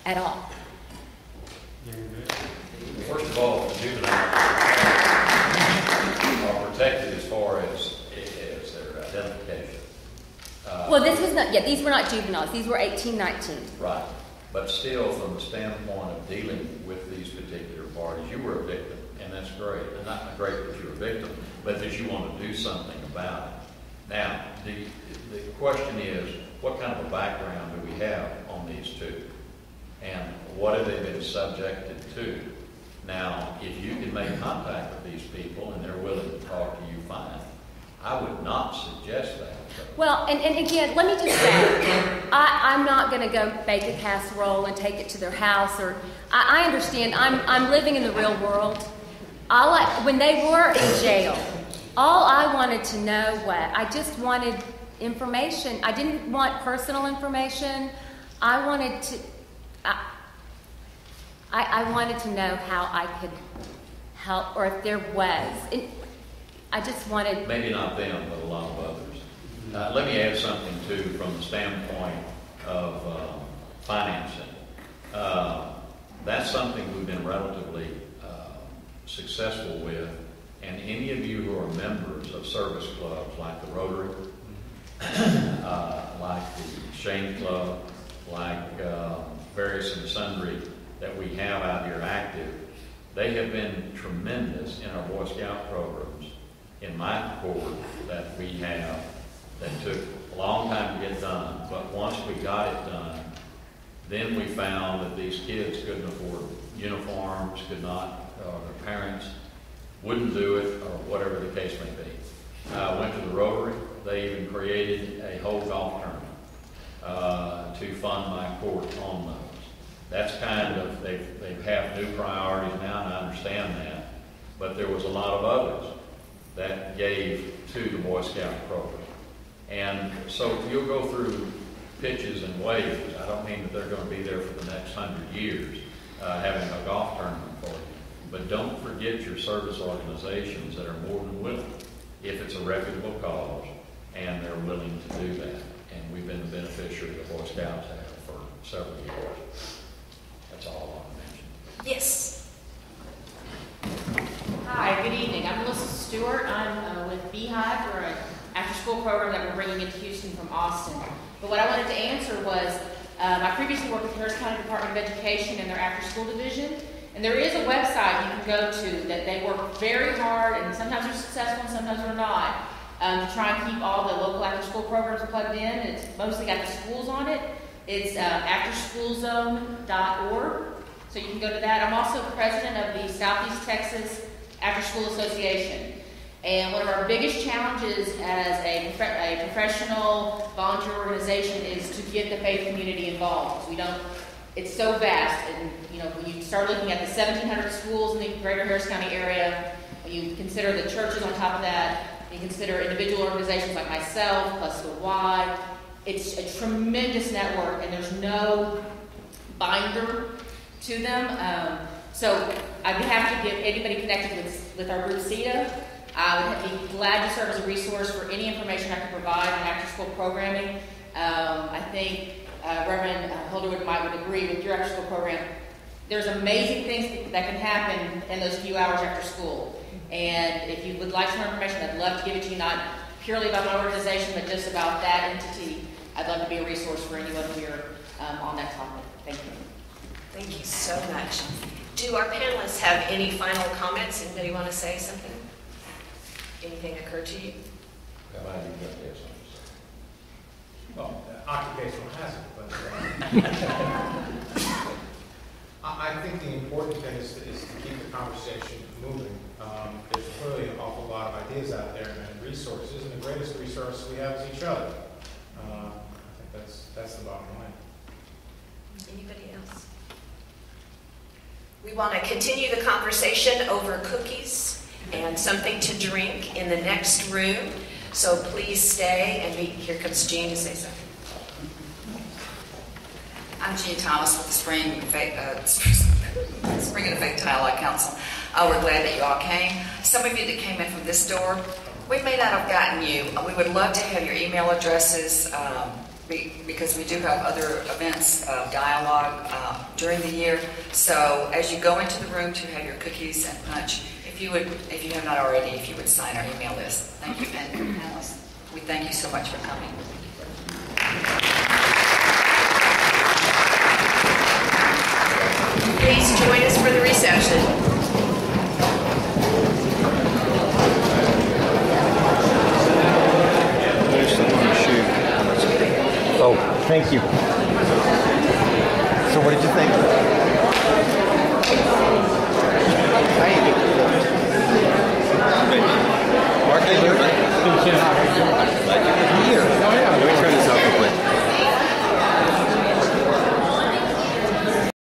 at all. First of all, the juveniles are protected as far as their identification. Well, these were not juveniles. These were 18, 19. Right. But still, from the standpoint of dealing with these particular parties, you were a victim, and that's great. And not great that you're a victim, but that you want to do something about it. Now, the question is, what kind of a background do we have on these two? And what have they been subjected to? Now, if you can make contact with these people and they're willing to talk to you, fine. I would not suggest that. Well, and again, let me just say, I'm not going to go bake a casserole and take it to their house. Or I understand. I'm living in the real world. When they were in jail, all I wanted to know I just wanted information. I didn't want personal information. I wanted to. I wanted to know how I could help, or if there was. I just wanted... Maybe not them, but a lot of others. Let me add something, too, from the standpoint of financing. That's something we've been relatively successful with, and any of you who are members of service clubs like the Rotary, like the Shane Club, like various and sundry that we have out here active, they have been tremendous in our Boy Scout programs. In my corps that we have, that took a long time to get done, but once we got it done, then we found that these kids couldn't afford uniforms, could not, their parents wouldn't do it, or whatever the case may be. I went to the Rotary. They even created a whole golf tournament to fund my corps on those. That's kind of, they have new priorities now, and I understand that, but there was a lot of others that gave to the Boy Scout program. And so you'll go through pitches and waves. I don't mean that they're going to be there for the next 100 years having a golf tournament for you. But don't forget your service organizations that are more than willing, if it's a reputable cause, and they're willing to do that. And we've been the beneficiary of the Boy Scouts have for several years. That's all I want to mention. Yes. Hi, good evening. I'm Melissa Stewart. I'm with Beehive. We're an after-school program that we're bringing into Houston from Austin. But what I wanted to answer was, I previously worked with Harris County Department of Education in their after-school division, And there is a website you can go to that they work very hard, and sometimes they're successful and sometimes they're not, to try and keep all the local after-school programs plugged in. It's mostly got the schools on it. It's afterschoolzone.org, so you can go to that. I'm also president of the Southeast Texas After School Association. And one of our biggest challenges as a professional volunteer organization is to get the faith community involved. It's so vast, and when you start looking at the 1,700 schools in the greater Harris County area, when you consider the churches on top of that, you consider individual organizations like myself, plus the Y, it's a tremendous network, and there's no binder to them. So I'd be happy to give anybody connected with our group CETA. I would be glad to serve as a resource for any information I can provide on after-school programming. I think Reverend Holderwood might would agree with your after-school program. There's amazing things that can happen in those few hours after school. And if you would like some more information, I'd love to give it to you, not purely about my organization, but just about that entity. I'd love to be a resource for anyone here on that topic. Thank you. Thank you so much. Do our panelists have any final comments? Anybody want to say something? Anything occur to you? Well, occupational hazard, but I think the important thing is to keep the conversation moving. There's clearly an awful lot of ideas out there and resources, and the greatest resource we have is each other. I think that's the bottom line. Anybody else? We want to continue the conversation over cookies and something to drink in the next room. So please stay and meet. Here comes Jean to say something. I'm Jean Thomas with the Spring of Faith Dialogue Council. We're glad that you all came. Some of you that came in from this door, we may not have gotten you. We would love to have your email addresses because we do have other events of dialogue during the year. So as you go into the room to have your cookies and punch, if you have not already, if you would sign our email list. Thank you, and panelists, we thank you so much for coming. Please join us for the reception. Oh, thank you. So what did you think?